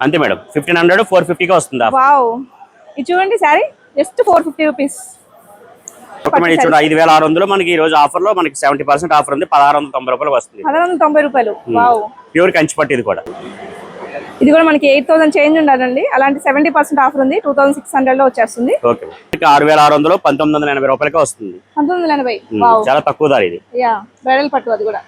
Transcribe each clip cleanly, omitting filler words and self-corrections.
అంతే మేడం 1500 450 కి వస్తుంది. వావ్, ఇది చూడండి sorry just 450 rupees. Okay madam, చూడండి 5600 మనకి ఈ రోజు ఆఫర్ లో మనకి 70% ఆఫర్ ఉంది. 1690 రూపాయలు వస్తుంది. 1690 రూపాయలు. వావ్, ప్యూర్ కంచిపట్టు ఇది కూడా. ఇది కూడా మనకి 8000 చేంజ్ ఉండాలండి. అలాంటి 70% ఆఫర్ ఉంది. 2600 లో వచ్చేస్తుంది. ఓకే, 6600 1980 రూపాయలకి వస్తుంది. 1980. వావ్, చాలా తక్కువ ధర ఇది. యా, బ్రైడల్ పట్టు అది కూడా.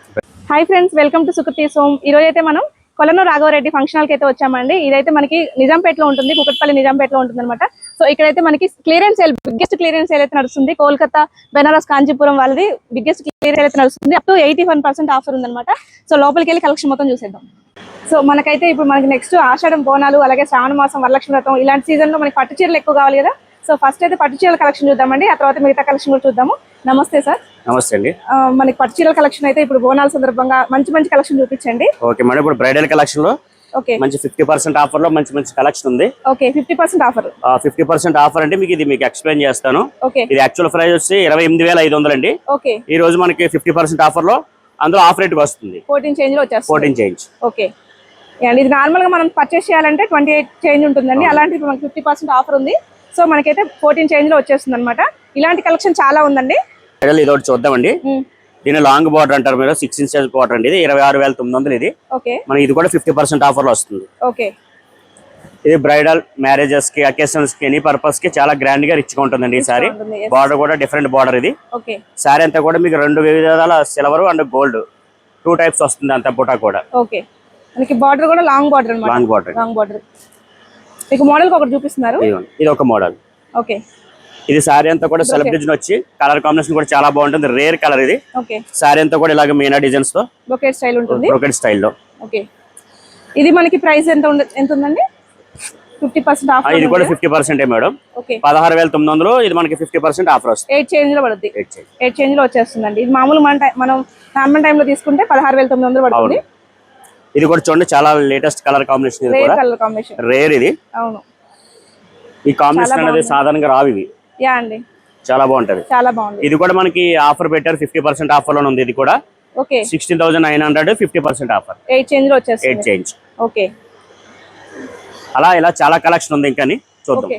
Hi friends, welcome to Sukriti home. ఈ రోజు అయితే మనం కొలను రాఘవరెడ్డి ఫంక్షన్ హాల్కి అయితే వచ్చామండి. ఇదైతే మనకి నిజాంపేటలో ఉంటుంది, కుకట్పల్లి నిజాంపేటలో ఉంటుంది అనమాట. సో ఇక్కడైతే మనకి clearance sale, biggest clearance sale అయితే నడుస్తుంది. కోల్కతా, బెనారస్, కాంచీపురం వాళ్ళది బిగ్గెస్ట్ క్లియరెన్స్ సేల్ అయితే నడుస్తుంది. అప్ టు 81% ఆఫర్ ఉందన్నమాట. సో లోపలికి వెళ్ళి కలెక్షన్ మొత్తం చూసేద్దాం. సో మనకైతే ఇప్పుడు మనకి నెక్స్ట్ ఆషాఢం బోనాలు, అలాగే శ్రావణ మాసం, వరలక్ష్మి వ్రతం, ఇలాంటి సీజన్ లో మనకి పట్టు చీరలు ఎక్కువ కావాలి కదా. సో ఫస్ట్ అయితే పట్టు చీరల కలెక్షన్ చూద్దామండి, ఆ తర్వాత మిగతా కలెక్షన్ కూడా చూద్దాము. నమస్తే సార్. నమస్తే అండి. మనకి పట్టు చీరల కలెక్షన్ అయితే ఇప్పుడు బోనాల సందర్భంగా మంచి మంచి కలెక్షన్ చూపించండి. ఓకే మేడం, ఇప్పుడు బ్రైడల్ కలెక్షన్ లో ఓకే మంచి 50% ఆఫర్ లో మంచి మంచి కలెక్షన్ ఉంది. Okay, 50% offer. 50% ఆఫర్ అంటే మీకు ఎక్స్ప్లెయిన్ చేస్తాను. ఓకే, ఇది యాక్చువల్ ప్రైస్ వచ్చి 28500 అండి. ఓకే, ఈ రోజు మనకి 50% ఆఫర్ లో అందులో ఆఫర్ రేట్ వస్తుంది 14 చేంజ్ లో వచ్చేస్తుంది. 14 చేంజ్. ఓకే అండి, ఇది నార్మల్ గా మనం పర్చేస్ చేయాలంటే 28 చేంజ్ ఉంటుందండి. అలాంటి ఇప్పుడు మనకి 50% ఆఫర్ ఉంది. సో మనకైతే 14 చేంజ్ లో వచ్చేస్తుంది అనమాట. ఇలాంటి కలెక్షన్ చాలా ఉందండి. ఇది ఒకటి చూద్దామండి. దీని లాంగ్ బార్డర్ అంటారు మీరు, 6 ఇంచెస్ బార్డర్ అండి. ఇది 26900 ఇది. ఓకే, మనకి ఇది కూడా 50% ఆఫర్ లో వస్తుంది. ఓకే, ఇది బ్రైడల్ మ్యారేజెస్ కి, అకేషన్స్ కి, ఎనీ పర్పస్ కి చాలా గ్రాండ్ గా రిచ్ గా ఉంటుందండి. ఈ సారీ బార్డర్ కూడా డిఫరెంట్ బార్డర్ ఇది. ఓకే, సారీ అంతా కూడా మీకు 2 విధాల సిల్వర్ అండ్ గోల్డ్ 2 టైప్స్ వస్తుంది అంత బుటా కూడా. ఓకే, మనకి బార్డర్ కూడా లాంగ్ బార్డర్ అన్నమాట. లాంగ్ బార్డర్ మీకు మోడల్ ఒకటి చూపిస్తున్నారు. ఇది ఒక మోడల్. ఓకే, ఇది సారీ అంతా కూడా సెల్ఫ్ డిజైన్ వచ్చి కలర్ కాంబినేషన్ కూడా చాలా బాగుంటుంది. రేర్ కలర్ ఇది. ఓకే, సారీ అంతా కూడా ఇలాగ మీనా డిజైన్స్ తో బ్రొకెట్ స్టైల్ ఉంటుంది. బ్రొకెట్ స్టైల్లో. ఓకే, ఇది మనకి ప్రైస్ ఎంత ఉందండి? 50% ఆఫర్. ఇది కూడా 50% మేడం. ఓకే, 16900. ఇది మనకి 50% ఆఫర్ వస్తుంది. 8 చేంజ్ లో పడుతుంది. 8 చేంజ్ లో వచ్చేస్తుందండి. ఇది మామూలు మనం నార్మల్ టైం లో తీసుకుంటే 16900 పడుతుంది. ఇది కూడా చూడండి, చాలా లేటెస్ట్ కలర్ కాంబినేషన్. ఇది కూడా కలర్ కాంబినేషన్ రేర్ ఇది. అవును, ఈ కాంబినేషన్ అనేది సాధారణంగా రావు ఇవి. యా అండి, చాలా బాగుంటది. చాలా బాగుంది. ఇది కూడా మనకి ఆఫర్ పెట్టారు, 50% ఆఫర్ లో ఉంది. ఇది కూడా ఓకే, 16900, 50% ఆఫర్. 8 చేంజ్ లో వచ్చేస్తుంది. 8 చేంజ్. ఓకే, అలా ఇలా చాలా కలెక్షన్ ఉంది. ఇంకా చూద్దాం.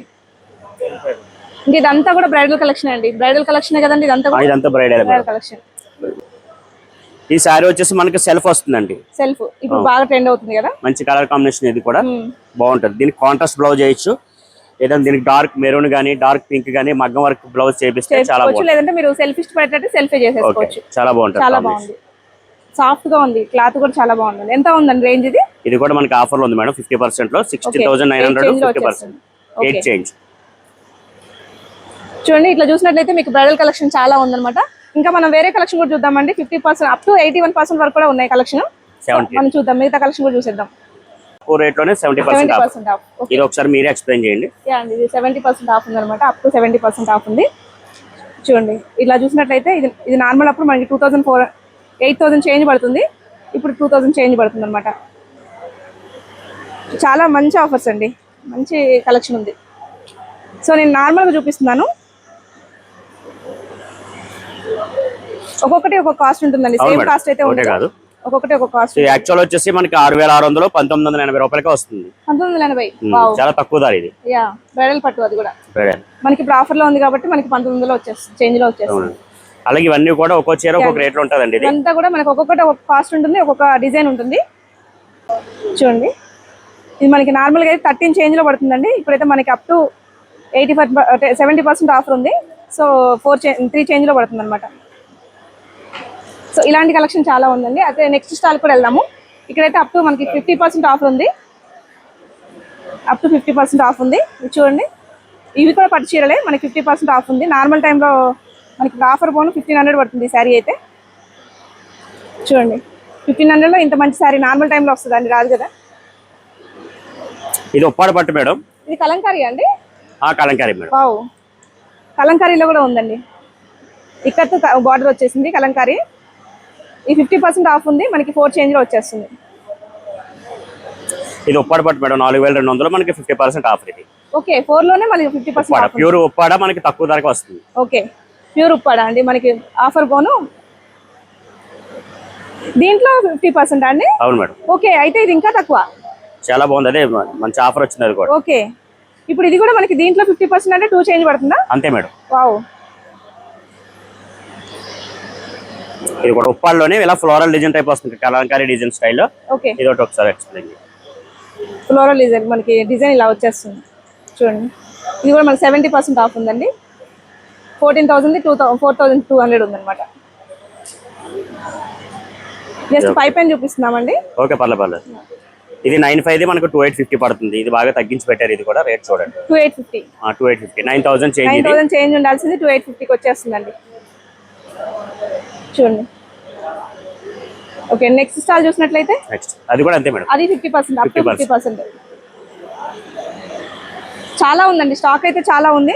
ఇదంతా కూడా బ్రైడల్ కలెక్షన్ అండి. బ్రైడల్ కలెక్షన్ కదండి ఇదంతా బ్రైడల్ కలెక్షన్. ఈ సారీ వచ్చేసి మనకి సెల్ఫ్ వస్తుందండి. సెల్ఫ్ ఇప్పుడు బాగా ట్రెండ్ అవుతుంది కదా. మంచి కలర్ కాంబినేషన్. ఇది కూడా బాగుంటది. దీనికి కాంట్రాస్ట్ బ్లౌజ్ చేయొచ్చు, ఏదైనా దీనికి డార్క్ మెరూన్ గానీ, డార్క్ పింక్ గానీ మగ్గం వర్క్ బ్లౌజ్ చేపిస్తే చాలా బాగుంటుంది. లేదంటే మీరు సెల్ఫ్ ఇష్టపడేటట్టు సెల్ఫే చేసేసుకోవచ్చు. చాలా బాగుంటుంది. చాలా బాగుంది, సాఫ్ట్ గా ఉంది. క్లాత్ కూడా చాలా బాగుంది. ఎంత ఉందండి రేంజ్ ఇది? ఇది కూడా మనకి ఆఫర్ లో ఉంది మేడం, 50% లో 16900, 50%. 8 చేంజ్. చూడండి, ఇట్లా చూసినట్లయితే మీకు బ్రైడల్ కలెక్షన్ చాలా ఉందన్నమాట. ఇంకా మనం వేరే కలెక్షన్ కూడా చూద్దామండి. 50% అప్ టు 81% వరకు కూడా ఉన్నాయి కలెక్షన్. మనం చూద్దాం, మిగతా కలెక్షన్ కూడా చూసేద్దాం. రేట్ లోనే 70% ఆఫ్. ఇది ఒకసారి మీరే ఎక్స్ప్లెయిన్ చేయండి. ఇది 70% ఆఫ్ ఉందన్నమాట. అప్ టు 70% ఆఫ్ ఉంది. చూడండి, ఇట్లా చూసినట్లయితే ఇది నార్మల్ అప్పుడు మనకి 8000 చేంజ్ పడుతుంది. ఇప్పుడు 2000 చేంజ్ పడుతుంది అనమాట. చాలా మంచి ఆఫర్స్ అండి, మంచి కలెక్షన్ ఉంది. సో నేను నార్మల్గా చూపిస్తున్నాను. ఒక్కొక్కటి ఒక్కొక్క కాస్ట్ ఉంటుందండి. సేమ్ కాస్ట్ అయితే ఉండదు, ఒక్కొక్కటి ఒక్కొక్క కాస్ట్. యాక్చువల్ వచ్చేసి మనకి 6600, 1980 రూపాయలకి వస్తుంది. 1980. చాలా తక్కువ ధర ఇది. యా, బ్రైడల్ పట్టు అది కూడా. మనకి ఇప్పుడు ఆఫర్ లో ఉంది కాబట్టి మనకి 1900 వచ్చేస్తుంది, చేంజ్ లో వచ్చేస్తుంది. అలాగే ఇవన్నీ కూడా ఒక్కో చీర ఒక్కొక్క రేట్ లో ఉంటుందండి. ఇదంతా కూడా మనకి ఒక్కొక్కటి ఒక్కొక్క కాస్ట్ ఉంటుంది, ఒక్కొక్క డిజైన్ ఉంటుంది. చూడండి, ఇది మనకి నార్మల్గా అయితే 13 చేంజ్ లో పడుతుందండి. ఇప్పుడైతే మనకి అప్ టు 70% ఆఫర్ ఉంది. సో 3 చేంజ్ లో పడుతుంది అనమాట. సో ఇలాంటి కలెక్షన్ చాలా ఉందండి. అయితే నెక్స్ట్ స్టాల్ కూడా వెళ్దాము. ఇక్కడైతే అప్ టు మనకి 50% ఆఫర్ ఉంది. అప్ టు 50% ఆఫ్ ఉంది. చూడండి, ఇవి కూడా పట్టు చీరలే. మనకి 50% ఆఫ్ ఉంది. నార్మల్ టైంలో మనకి ఆఫర్ పోను 1500 పడుతుంది ఈ శారీ అయితే. చూడండి, 1500లో ఇంత మంచి శారీ నార్మల్ టైంలో వస్తుంది అండి, రాదు కదా. ఇది ఉప్పాడ పట్టు మేడం. ఇది కలంకారీ అండి. కలంకారీ మేడం. వావ్, కలంకారీలో కూడా ఉందండి. ఇక్కడ బార్డర్ వచ్చేసింది కలంకారీ. ఈ 50% ఆఫ్ ఉంది. మనకి 4 చేంజ్ లో వచ్చేస్తుంది. ఇది ఉప్పాడ పట్టు మేడం, 4200, మనకి 50% ఆఫర్. ఇది ఓకే, 4 లోనే మనకి 50% ఆఫర్. ప్యూర్ ఉప్పాడ మనకి తక్కువ ధరకు వస్తుంది. ఓకే, ప్యూర్ ఉప్పాడ అండి. మనకి ఆఫర్ పోను దీంట్లో 50% అండి. అవును మేడం. ఓకే, అయితే ఇది ఇంకా తక్కువ. చాలా బాగుంది. అదే మంచి ఆఫర్ వచ్చింది అది కూడా. ఓకే, ఇప్పుడు ఇది కూడా మనకి దీంట్లో 50% అంటే 2 చేంజ్ పడుతుందా? అంతే మేడం. వావ్, ఇది కూడా ఉప్పాల్లోనే ఇలా ఫ్లోరల్ డిజైన్ టైప్ వస్తుంది, కలంకారీ డిజైన్ స్టైల్లో. ఓకే, ఇది ఒకసారి ఎక్స్ప్లెయిన్ చేయండి. ఫ్లోరల్ డిజైన్ మనకి డిజైన్ ఇలా వచ్చేస్తుంది చూడండి. ఇది కూడా మనకి 70% ఆఫ్ ఉందండి. 14,000 4,200 ఉందన్నమాట. Just 5 pen చూపిస్తున్నామండి. ఓకే, పర్లేదు. ఇది 9,500 మనకు 2,850 పడుతుంది. ఇది బాగా తగ్గించి పెట్టారు. ఇది కూడా రేట్ చూడండి, 2,850. 2,850, 9,000 చేంజ్. 9,000 చేంజ్ ఉండాల్సింది 2,850కి వచ్చేస్తుందండి చూడండి. ఓకే, నెక్స్ట్ స్టాల్ చూసినట్లయితే నెక్స్ట్ అది కూడా అంతే మేడం. అది 50%, అప్ టు 50%. చాలా ఉందండి, స్టాక్ అయితే చాలా ఉంది.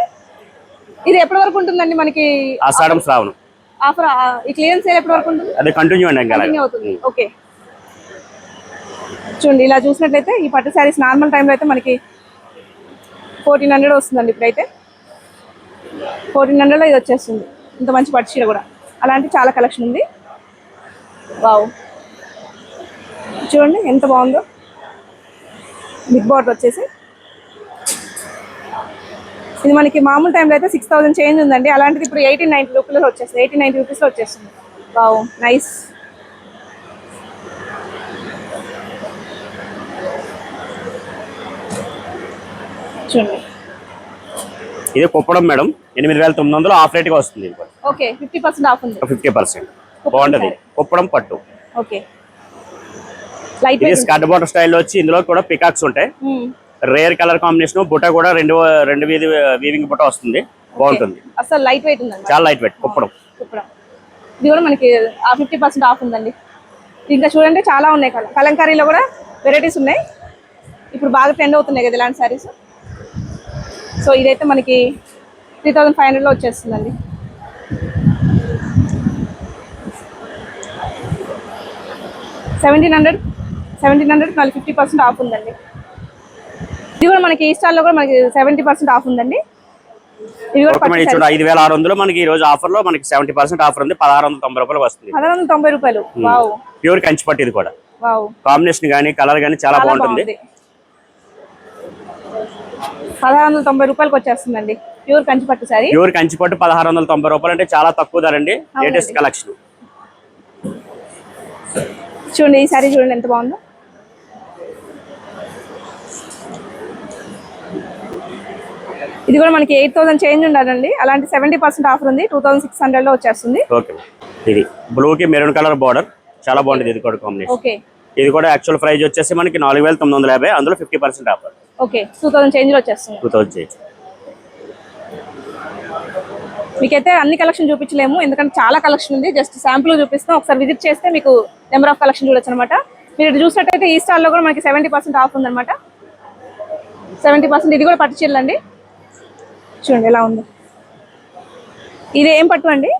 ఇది ఎప్పటి వరకు ఉంటుందండి మనకి? ఆషాఢం శ్రావణం ఆఫర్. ఈ క్లియరెన్స్ సేల్ ఎప్పటి వరకు ఉంటుంది? అది కంటిన్యూ అండి, కంటిన్యూ అవుతుంది. ఓకే, చూడండి ఇలా చూసినట్లయితే ఈ పట్టు శారీస్ నార్మల్ టైంలో అయితే మనకి 1,400 వస్తుందండి. ఇప్పుడైతే 1,400లో ఇది వచ్చేస్తుంది. ఇంత మంచి పట్టు చీర కూడా అలాంటి చాలా కలెక్షన్ ఉంది. వావ్, చూడండి ఎంత బాగుందో. బిగ్ బార్డర్ వచ్చేసి ఇది మనకి మామూలు టైంలో అయితే 6,000 చేంజ్ ఉందండి. అలాంటిది ఇప్పుడు 1,890 రూపీస్లో వచ్చేస్తుంది. 1,890 రూపీస్లో వచ్చేస్తుంది. Wow, nice. చూడండి ఇది కుప్పడం మేడం, 8,900 ఆఫ్ రేట్ గా వస్తుంది. ఓకే, 50% ఆఫ్ ఉంది. 50% బాగుంటది. కుప్పడం పట్టు. ఓకే, లైట్ ఇది స్కర్ట్ బోర్డర్ స్టైల్లో వచ్చి ఇందులో కూడా పికాక్స్ ఉంటాయి. Rare colour combination. బుట్ట కూడా రెండు వీవింగ్ బుట్ట వస్తుంది. బాగుంటుంది. అసలు లైట్ వెయిట్ ఉందండి, చాలా లైట్ వెయిట్. కుప్పడం ఇది కూడా మనకి 50% ఆఫ్ ఉందండి. ఇంకా చూడండి చాలా ఉన్నాయి. కలంకారీలో కూడా వెరైటీస్ ఉన్నాయి. ఇప్పుడు బాగా ట్రెండ్ అవుతున్నాయి కదా ఇలాంటి శారీస్. సో ఇదైతే మనకి 3,500లో వచ్చేస్తుందండి. $1,700 మళ్ళీ 50% ఆఫ్ ఉందండి. ఇది కూడా మనకి ఈ స్టాల్లో కూడా మనకి 70% ఆఫ్ ఉందండి. ఇది కూడా 5,600 మనకి ఈ రోజు ఆఫర్ లో మనకి 70% ఆఫర్ ఉంది. 1,690 రూపాయలు వస్తుంది. 1,690 రూపాయలు. వావ్, ప్యూర్ కంచి పట్టు. ఇది కూడా వావ్, కాంబినేషన్ గానీ కలర్ గానీ చాలా బాగుంటుంది. 1,690 రూపాయలకి వచ్చేస్తుందండి ప్యూర్ కంచి పట్టు సారీ. ప్యూర్ కంచి పట్టు 1,690 రూపాయలు అంటే చాలా తక్కువ ధర అండి. Latest collection. చూడండి ఈ సారీ చూడండి ఎంత బాగుందో. ఇది కూడా మనకి 8,000 చేంజ్ ఉండాలండి. అలాంటి 70% ఆఫర్ ఉంది. 2,600లో వచ్చేస్తుంది. ఓకే, ఇది బ్లూ కి మెరూన్ కలర్ బార్డర్ చాలా బాగుంటుంది. ఇది కూడా కాంబినేషన్. ఓకే, ఇది కూడా యాక్చువల్ ప్రైస్ వచ్చేసి మనకి 4,950. అందులో 50% ఆఫర్. ఓకే, 2,000 చేంజ్ లో వచ్చేస్తుంది. 2,000 చేంజ్. మీకైతే అన్ని కలెక్షన్ చూపించలేము, ఎందుకంటే చాలా కలెక్షన్ ఉంది. జస్ట్ శాంపుల్ చూపిస్తాం. ఒకసారి విజిట్ చేస్తే మీకు నెంబర్ ఆఫ్ కలెక్షన్ చూడొచ్చు అనమాట. మీరు ఇటు చూసినట్టయితే ఈ స్టాల్లో కూడా మనకి 70% ఆఫ్ ఉందన్నమాట. 70%. ఇది కూడా పట్టు చీరలు అండి. చూడండి ఎలా ఉంది. ఇది ఏం పట్టు అండి?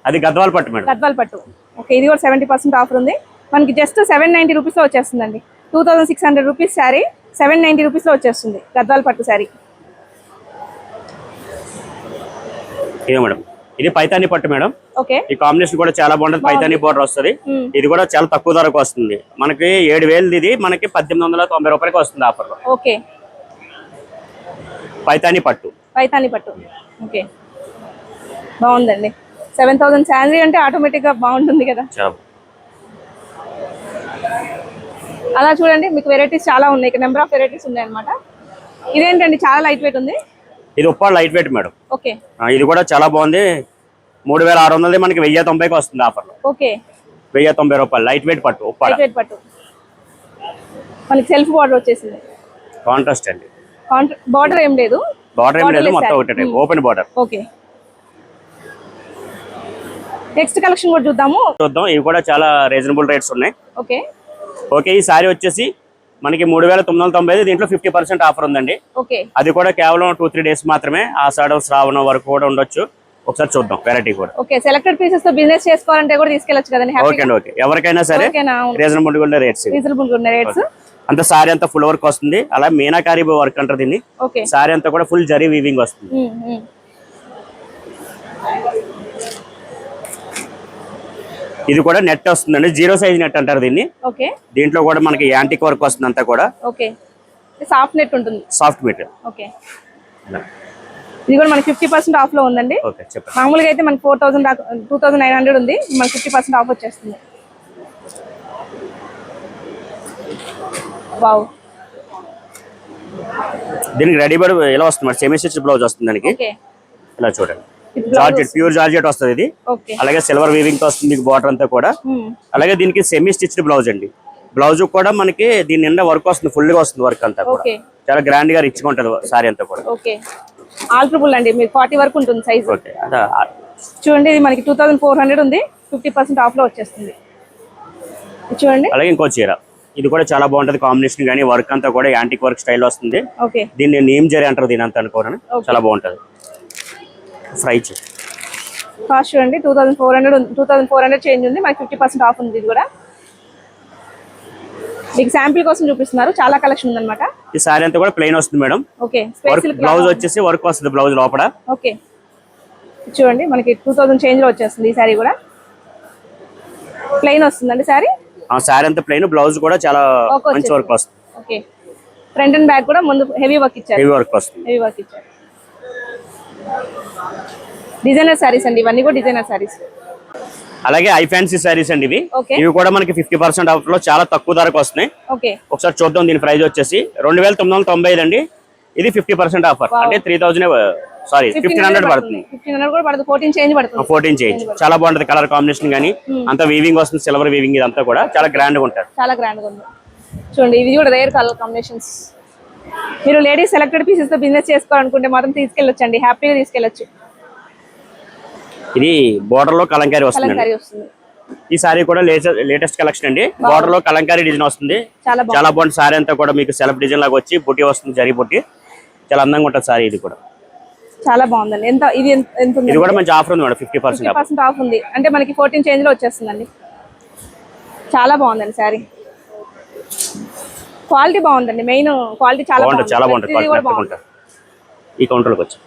అది గద్వాల్ పట్టు మేడం. గద్వాల్ పట్టు. ఓకే, ఇది కూడా 70% ఆఫర్ ఉంది. మనకి జస్ట్ 790 రూపీస్లో వచ్చేస్తుందండి. 2,600 రూపీస్ శారీ 790 రూపీస్లో వచ్చేస్తుంది. గద్వాల్ పట్టు శారీ. ఇదే మేడం, ఇది పైతాని పట్టు మేడం. ఓకే, ఈ కాంబినేషన్ కూడా చాలా బాగుంటుంది. పైతాని బోర్డర్ వస్తుంది. ఇది కూడా చాలా తక్కువ ధరకు వస్తుంది. మనకి 7,000 ఇది మనకి 1,890 రూపాయలకి వస్తుంది ఆఫర్ లో. ఓకే, పైతాని పట్టు. పైతాని పట్టు. ఓకే, బాగుందండి. 7,000 శాలరీ అంటే ఆటోమేటిక్ గా బాగుంటుంది కదా. అలా చూడండి మీకు వెరైటీస్ చాలా ఉన్నాయి. ఇక్కడ నెంబర్ ఆఫ్ వెరైటీస్ ఉన్నాయి అనమాట. ఇదేంటండి చాలా లైట్ వెయిట్ ఉంది. ఇది Uppada light weight madam. Okay, ఇది కూడా చాలా బాగుంది. 3,600 మనకి 1,090కి వస్తుంది ఆఫర్ లో. ఓకే, 1,090 రూపాయలు లైట్ వెయిట్ పట్టు. ఉప్పాడ లైట్ వెయిట్ పట్టు. మనకి సెల్ఫ్ బార్డర్ వచ్చేసింది. కాంట్రాస్ట్ అండి. బార్డర్ ఏం లేదు. బార్డర్ ఏం లేదు, మొత్తం ఒకటే type open border. Okay, next collection కూడా చూద్దాం. ఇవి కూడా చాలా రీజనబుల్ రేట్స్ ఉన్నాయి. ఓకే, ఓకే, ఈ సారీ వచ్చేసి మనకి 3,990. దీంట్లో 50% ఆఫర్ ఉందండి. ఓకే, అది కూడా కేవలం 2-3 డేస్ మాత్రమే. ఆషాఢం శ్రావణం వరకు కూడా ఉండొచ్చు. ఒకసారి చూద్దాం వెరైటీ కూడా. ఓకే, సెలెక్టెడ్ పీసెస్ తో బిజినెస్ చేసుకోవాలంటే కూడా తీసుకెళ్ళొచ్చు కదండి. ఓకే అండి, ఓకే, ఎవరికైనా సరే రీజనబుల్ గా ఉండే రేట్స్. రీజనబుల్ గా ఉండే రేట్స్. అంత సారీ అంతా ఫుల్ వర్క్ వస్తుంది. అలా మీనాకారి వర్క్ అంటారు దీన్ని. ఓకే, సారీ అంతా కూడా ఫుల్ జరీ వీవింగ్ వస్తుంది. ఇది కూడా నెట్ వస్తుందండి, 0 సైజ్ నెట్ అంటారు దీన్ని. ఓకే. దీంట్లో కూడా మనకి యాంటిక్ వర్క్ వస్తుంది అంతా కూడా. ఓకే. సాఫ్ట్ నెట్ ఉంటుంది. Soft material. ఓకే. ఇది కూడా మనకి 50% ఆఫ్ లో ఉందండి. ఓకే చెప్పండి. మామూలుగా అయితే మనకి 4000 దాకా 2900 ఉంది, మనకి 50% ఆఫ్ వచ్చేస్తుంది. వావ్. దీనికి రెడీమేడ్ ఇలా వస్తుంది మరి, సెమీ స్టిచ్ బ్లౌజ్ వస్తుంది దానికి. ఓకే. ఇలా చూడండి, జార్జెట్, ప్యూర్ జార్జెట్ వస్తుంది ఇది. ఓకే. అలాగే సిల్వర్ వీవింగ్ తో వస్తుంది మీకు బార్డర్ అంతా కూడా. అలాగే దీనికి సెమీ స్టిచ్డ్ బ్లౌజ్ అండి. బ్లౌజ్ కూడా మనకి దీని నిండా వర్క్ వస్తుంది, ఫుల్ గా వస్తుంది వర్క్ అంతా కూడా. చాలా గ్రాండ్ గా రిచ్ గా ఉంటుంది సారీ అంతా కూడా. ఓకే. ఆల్ట్రబుల్ అండి, మీకు 40 వరకు ఉంటుంది సైజ్. ఓకే. చూడండి ఇది మనకి 2400 ఉంది, 50% ఆఫ్ లో వచ్చేస్తుంది. చూడండి. అలాగే ఇంకో చీర, ఇది కూడా చాలా బాగుంటది కాంబినేషన్ గానీ, వర్క్ అంతా కూడా యాంటిక్ వర్క్ స్టైల్ వస్తుంది. ఓకే. దీన్ని నేమ్ జరీ అంటారు దీని అంతా అనుకోని, చాలా బాగుంటది. ఫ్రై కాస్ట్ చూడండి 2400 చేంజ్ ఉంది, మనకి 50% ఆఫ్ ఉంది. ఇది కూడా మీకు శాంపిల్ కోసం చూపిస్తున్నారు, చాలా కలెక్షన్ ఉందన్నమాట. ఈ సారీ అంతా కూడా ప్లెయిన్ వస్తుంది మేడం. ఓకే. బ్లౌజ్ వచ్చేసి వర్క్ వస్తుంది బ్లౌజ్ లోపల. ఓకే. చూడండి మనకి 2000 చేంజ్ లో వచ్చేస్తుంది. ఈ సారీ కూడా ప్లెయిన్ వస్తుందండి సారీ. సారీ అంతా ప్లెయిన్, బ్లౌజ్ కూడా చాలా మంచి వర్క్ వస్తుంది. ఓకే. ఫ్రంట్ అండ్ బ్యాక్ కూడా ముందు హెవీ వర్క్ ఇచ్చారు. హెవీ వర్క్ వస్తుంది. హెవీ వర్క్ ఇచ్చారు. డిజైనర్ సారీస్ అండి, ఇవన్నీ కూడా డిజైనర్ సారీస్. అలాగే ఐ ఫ్యాన్సీ సారీస్ అండి ఇవి. ఇవి కూడా మనకి 50% ఆఫ్ లో చాలా తక్కువ ధరకు వస్తున్నాయి. ఓకే. ఒకసారి చూద్దాం. దీని ప్రైస్ వచ్చేసి 2995 అండి. ఇది 50% ఆఫర్ అంటే 3000 సారీ 1500 పడుతుంది. 1500 కూడా పడుతుంది, 14 చేంజ్ పడుతుంది. 14 చేంజ్. చాలా బాగుంటది కలర్ కాంబినేషన్ గానీ, అంతా వీవింగ్ వస్తుంది, సిల్వర్ వీవింగ్, ఇదంతా కూడా చాలా గ్రాండ్ గా ఉంటుంది. చాలా గ్రాండ్ గా ఉంది. చూడండి ఇది కూడా రేర్ కలర్ కాంబినేషన్స్. మీరు లేడీస్ సెలెక్టెడ్ పీసెస్ తో బిజినెస్ చేసుకోవాలనుకుంటే మాత్రం తీసుకెళ్ళొచ్చండి, హ్యాపీగా తీసుకెళ్ళొచ్చు. ఇది బోర్డర్ లో కలంకారీ వస్తుంది. ఈ సారీ కూడా లేటెస్ట్ కలెక్షన్ అండి. బోర్డర్ లో కలంకారీ డిజైన్ వస్తుంది, చాలా బాగుంది. సారీ అంతా కూడా మీకు సెల్ఫ్ డిజైన్ లాగా వచ్చి బుట్టి వస్తుంది, జరీ బుట్టి, చాలా అందంగా ఉంటుంది సారీ. ఇది కూడా చాలా బాగుందండి. ఎంత ఇది ఎంత ఉంది? ఇది కూడా మంచి ఆఫర్ ఉంది మేడం, 50% ఆఫ్ ఉంది. అంటే మనకి 14 చేంజ్ లో వచ్చేస్తుందండి. చాలా బాగుందండి సారీ. క్వాలిటీ బాగుందండి, మెయిన్ క్వాలిటీ చాలా బాగుంది. చాలా బాగుంటుంది. ఈ కౌంటర్ లోకి వచ్చి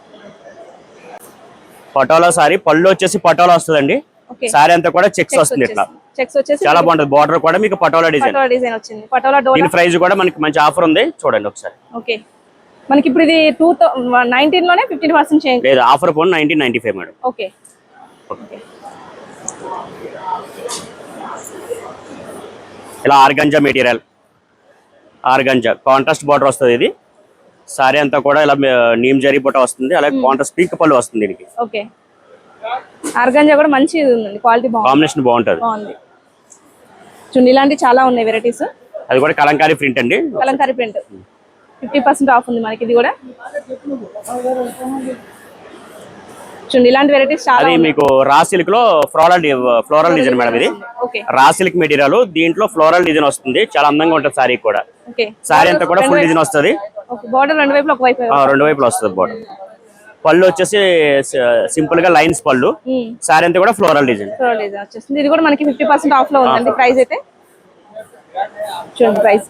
పటోలా సారీ, పళ్ళు వచ్చేసి పటోలా వస్తుందండి. సారీ అంతా కూడా చెక్స్ వస్తుంది, ఇట్లా చెక్స్ వచ్చేసి చాలా బాగుంటుంది. బార్డర్ కూడా మీకు పటోలా డిజైన్ వచ్చింది. పటోలా డోలా. దీని ప్రైస్ కూడా మనకి మంచి ఆఫర్ ఉంది, చూడండి ఒకసారి. ఓకే. మనకి ఇప్పుడు ఇది 2019 లోనే 15% చేంజ్ లేదు, ఆఫర్ పోను 1995 మేడం. ఓకే. ఇలా organza material, organza contrast border వస్తుంది. ఇది సారీ అంతా కూడా ఇలా నీమ్ జరీ బుట్ట వస్తుంది, అలాగే కాంట్రాస్ట్ పింక్ పళ్ళు వస్తుంది దీనికి. ఓకే. ఆర్గంజా కూడా మంచిది ఉందండి, క్వాలిటీ బాగుంది, కాంబినేషన్ బాగుంటుంది. చూడండి ఇలాంటి చాలా ఉన్నాయి వెరైటీస్. అది కూడా కలంకారీ ప్రింట్ అండి, కలంకారీ ప్రింట్ 50% ఆఫ్ ఉంది మనకి. ఇది కూడా చూడండి ఇలాంటి వెరైటీస్ చాలా. అది మీకు రా సిల్క్ లో ఫ్లోరల్ డిజైన్ మేడం. ఇది రా సిల్క్ మెటీరియల్, దీంట్లో ఫ్లోరల్ డిజైన్ వస్తుంది, చాలా అందంగా ఉంటుంది సారీ కూడా. సారీ అంతా కూడా ఫుల్ డిజైన్ వస్తుంది. బోర్డర్ రెండు వైపులా రెండు వైపులు వస్తుంది బోర్డర్. పళ్ళు వచ్చేసి సింపుల్ గా లైన్స్ పళ్ళు, సారీ అంతా కూడా ఫ్లోరల్ డిజైన్ వచ్చేస్తుంది. ఇది కూడా మనకి 50% ఆఫ్ లో ఉందండి. ప్రైస్ అయితే చూడండి, ప్రైస్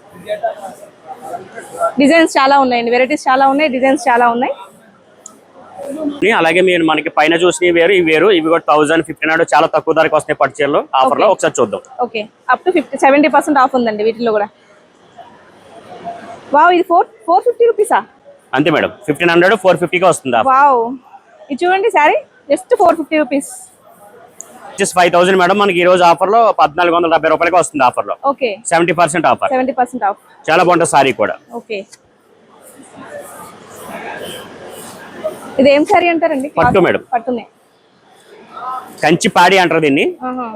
డిజైన్స్ చాలా ఉన్నాయండి, వెరైటీస్ చాలా ఉన్నాయి, డిజైన్స్ చాలా ఉన్నాయి. అలాగే మీరు మనకి పైన చూసినవి వేరు, ఇవి వేరు. ఇవి కూడా 1000-1500 చాలా తక్కువ ధరకు వస్తాయి పట్టు చీరలు ఆఫర్ లో. ఒకసారి చూద్దాం. ఓకే. అప్ టు 70% ఆఫ్ ఉందండి వీటిలో కూడా. వావ్, ఇది 450 రూపీసా? అంతే మేడం, 1500 450 గా వస్తుంది. వావ్, ఇది చూడండి సారీ జస్ట్ 450 రూపీస్. 5000 మేడం. మనకి ఈ రోజు ఆఫర్ లో 1470 రూపాయలకి వస్తుంది ఆఫర్ లో. ఓకే. 70% ఆఫర్. 70% ఆఫ్. చాలా బాగుంటుంది సారీ కూడా. ఓకే. ఇది ఏం సారీ అంటారండి? పట్టు మేడం, పట్టునే. కంచి పాడి అంటారు దీన్ని.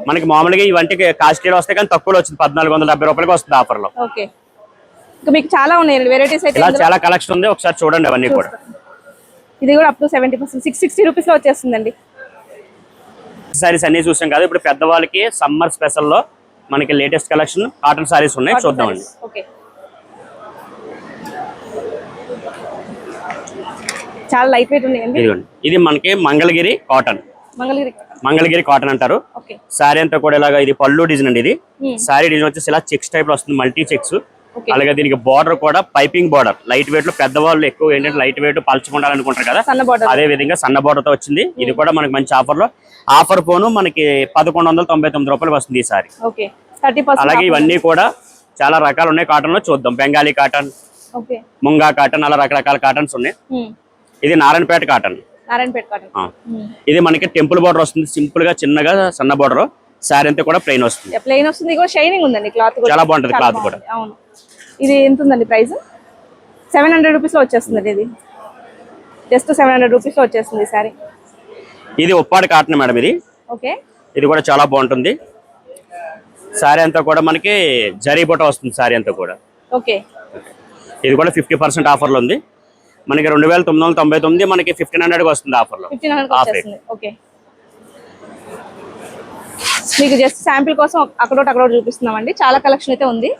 మనకి మామూలుగా ఇవంటి కాస్ట్లీలో వస్తాయి కానీ తక్కువలో వచ్చింది, 1470 రూపాయలకి వస్తుంది ఆఫర్ లో. ఓకే. ఇంకా మీకు చాలా ఉన్నాయి వెరైటీస్ అయితే. ఇలా చాలా కలెక్షన్ ఉంది, ఒకసారి చూడండి అవన్నీ కూడా. ఇది కూడా అప్ టు 70%, 660 రూపీస్ లో వచ్చేస్తుందండి. సారీస్ అన్ని చూసాం కదా, ఇప్పుడు పెద్దవాళ్ళకి సమ్మర్ స్పెషల్ లో మనకి లేటెస్ట్ కలెక్షన్ కాటన్ సారీస్ ఉన్నాయి, చూద్దామండి. ఓకే. చాలా లైట్ వెయిట్ ఉన్నాయండి. ఇది మనకి మంగళగిరి కాటన్, మంగళగిరి కాటన్ అంటారు. సారీ అంతా కూడా ఇలాగా, ఇది పళ్ళు డిజైన్ అండి. ఇది సారీ డిజైన్ వచ్చేసి ఇలా చెక్స్ టైప్ లో వస్తుంది, మల్టీ చెక్స్. Okay. అలాగే దీనికి బార్డర్ కూడా పైపింగ్ బార్డర్, లైట్ వెయిట్ లో పెద్దవాళ్ళు ఎక్కువ ఏంటంటే లైట్ వెయిట్ పలుచుకుంటారనుకుంటారు కదా, సన్న బార్డర్. అదే విధంగా సన్న బార్డర్ తో వచ్చింది. ఇది కూడా మనకి మంచి ఆఫర్ లో, ఆఫర్ ఫోను మనకి 1199 రూపాయలు వస్తుంది ఈ సారీ. ఓకే 30%. అలాగే ఇవన్నీ కూడా చాలా రకాలు ఉన్నాయి. కాటన్ లో చూద్దాం. Bengali cotton, okay munga cotton, అలా రకరకాల కాటన్స్ ఉన్నాయి. ఇది నారాయణపేట కాటన్. నారాయణపేట కాటన్. ఇది మనకి టెంపుల్ బార్డర్ వస్తుంది, సింపుల్ గా చిన్నగా సన్న బార్డర్. సారీ అంతా కూడా ప్లెయిన్ వస్తుంది. ప్లెయిన్ వస్తుంది. ఇది కూడా షైనింగ్ ఉందండి క్లాత్ కూడా. చాలా బాగుంటది క్లాత్ కూడా. అవును. ఇది ఎంత ఉందండి ప్రైస్? 700 రూపీస్ లో వచ్చేస్తుంది. ఇది జస్ట్ 700 రూపీస్ లో వచ్చేస్తుంది సారీ. ఇది ఉప్పాడ కాటన్ మేడం. ఇది ఓకే. ఇది కూడా చాలా బాగుంటుంది. సారీ అంతా కూడా మనకి జరీ బుట్ట వస్తుంది సారీ అంతా కూడా. ఓకే. ఇది కూడా 50% ఆఫర్ లో ఉంది. మనకి 2999, మనకి 1500 వస్తుంది ఆఫర్ లో. 1500 వచ్చేస్తుంది. ఓకే. మీకు జస్ట్ శాంపిల్ కోసం అక్కడ చూపిస్తున్నామండి. చాలా కలెక్షన్ అయితే ఉంది.